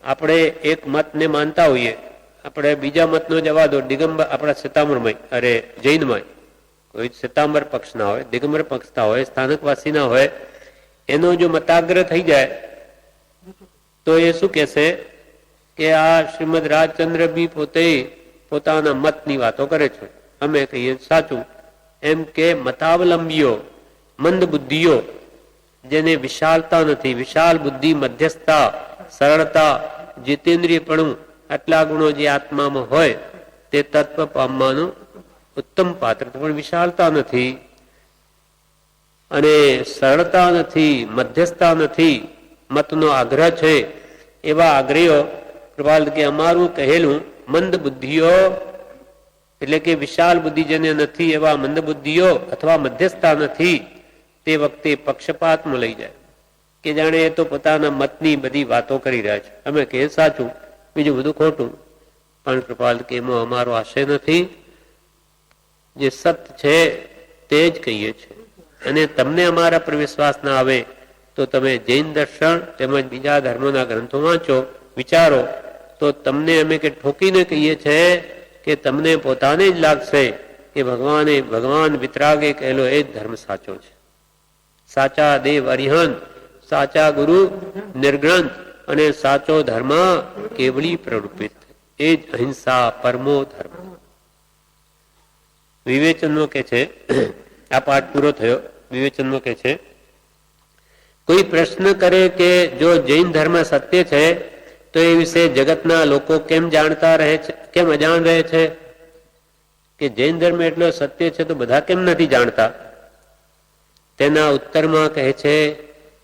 આપણે એક મતને માનતા હોઈએ, આપણે બીજા મતનો જવા દો, દિગંબર આપણા શ્વેતાંબરમય અરે જૈનમય કોઈ શ્વેતાંબર પક્ષના હોય, દિગંબર પક્ષના હોય, સ્થાનકવાસીના હોય, એનો જો મતાગ્રહ થઈ જાય તો એ શું કહેશે કે આ શ્રીમદ રાજચંદ્ર બી પોતે પોતાના મતની વાતો કરે છે, અમે કહીએ સાચું. એમ કે મતાવલંબીઓ, મંદ બુદ્ધિઓ, જેને વિશાલતા નથી, વિશાલ બુદ્ધિ, મધ્યસ્થતા, સરળતા, જીતેન્દ્રિયપણું, આટલા ગુણો જે આત્મામાં હોય તે તત્વ પામવાનું ઉત્તમ પાત્ર, પણ વિશાલતા નથી અને સરળતા નથી, મધ્યસ્થતા નથી, મતનો આગ્રહ છે. એવા આગ્રહો કૃપાલ કે અમારું કહેલું મંદ બુદ્ધિઓ એટલે કે વિશાલ બુદ્ધિ જેને નથી એવા મંદ બુદ્ધિઓ અથવા મધ્યસ્થતા નથી, તે વખતે પક્ષપાતમાં લઈ જાય કે જાણે એ તો પોતાના મતની બધી વાતો કરી રહ્યા છે, અમે કહે સાચું, બીજું બધું ખોટું. પણ કૃપાલ કે એમાં અમારો આશય નથી, જે સત્ય છે તે જ કહીએ છીએ. અને તમને અમારા પર વિશ્વાસ ના આવે તો તમે જૈન દર્શન તેમજ બીજા ધર્મોના ગ્રંથો વાંચો, વિચારો, તો તમને અમે કે ઠોકીને કહીએ છીએ કે તમને પોતાને જ લાગશે કે ભગવાન વિતરાગે કહેલો એ જ ધર્મ સાચો છે. સાચા દેવ અરિહંત, સાચા ગુરુ નિર્ગ્રંથ અને સાચો ધર્મ કેવલી પ્રરૂપિત, એ જ અહિંસા પરમો ધર્મ. વિવેચનો કે છે, આ પાઠ પૂરો થયો. વિવેચનો કે છે, કોઈ પ્રશ્ન કરે કે જો જૈન ધર્મ સત્ય છે તો એ વિશે જગતના લોકો કેમ જાણતા રહે છે, કેમ અજાણ રહે છે? કે જૈન ધર્મ એટલો સત્ય છે તો બધા કેમ નથી જાણતા? તેના ઉત્તરમાં કહે છે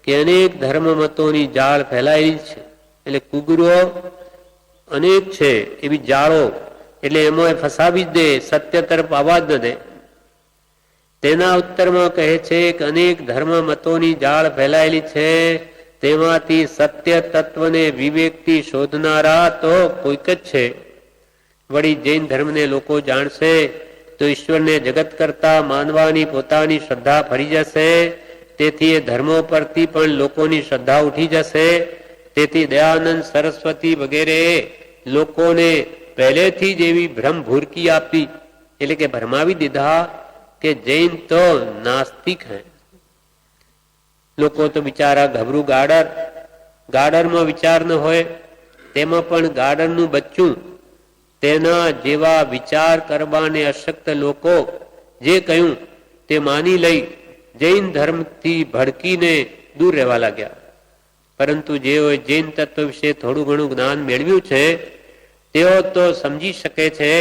કે અનેક ધર્મ મતોની જાળ ફેલાયેલી છે, એટલે કુગુરો અનેક છે, એવી જાળો, એટલે એમાં ફસાવી જ દે, સત્ય તરફ આવવા જ ન દે. તેના ઉત્તરમાં કહે છે કે અનેક ધર્મ મતોની જાળ ફેલાયેલી છે, તેમાંથી સત્ય તત્વને વિવેકથી શોધનારા તો કોઈક જ છે. વળી જૈન ધર્મને લોકો જાણશે તો ઈશ્વરને જગત કરતા માનવાની પોતાની શ્રદ્ધા ફરી જશે, તેથી એ ધર્મો પરથી પણ લોકોની શ્રદ્ધા ઉઠી જશે. તેથી દયાનંદ સરસ્વતી વગેરે લોકોને પહેલેથી જ એવી ભ્રમ ભૂરકી આપી, એટલે કે ભરમાવી દીધા કે જૈન તો નાસ્તિક હૈ. લોકો તો બિચારા ગભરું ગાડરમાં વિચાર ન હોય, તેમાં પણ ગાડરનું બચ્ચું, તેના જેવા વિચાર કરવાને અશક્ત લોકો જે કહ્યું તે માની લઈ જૈન ધર્મથી ભડકીને દૂર રહેવા લાગ્યા. પરંતુ જેઓએ જૈન તત્વ વિશે થોડું ઘણું જ્ઞાન મેળવ્યું છે તેઓ તો સમજી શકે છે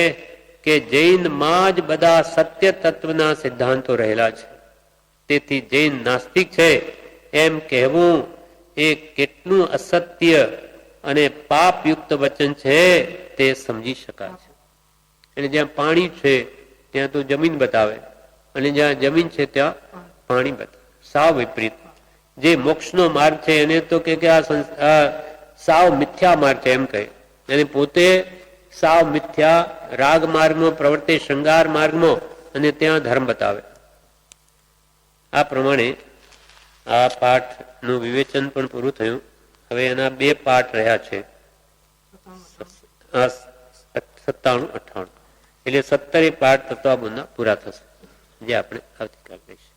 કે જૈનમાં જ બધા સત્ય તત્વના સિદ્ધાંતો રહેલા છે. તેથી જૈન નાસ્તિક છે એમ કહેવું એ કેટલું અસત્ય અને પાપયુક્ત વચન છે તે સમજી શકાય છે. એટલે જ્યાં પાણી છે ત્યાં તો જમીન બતાવે, અને જ્યાં જમીન છે ત્યાં પાણી બતાવે. સાવ વિપરીત. જે મોક્ષનો માર્ગ છે એને તો કે આ સાવ મિથ્યા માર્ગ છે એમ કહે, અને પોતે સાવ મિથ્યા રાગ માર્ગમાં પ્રવર્તે, શૃંગાર માર્ગમાં, અને ત્યાં ધર્મ બતાવે. આ પ્રમાણે આ પાઠનું વિવેચન પણ પૂરું થયું. હવે એના 2 પાઠ રહ્યા છે, 97, 98. એટલે 17 પાઠ તત્વબોધના પૂરા થશે, જે આપણે આવતીકાલ કહીશું.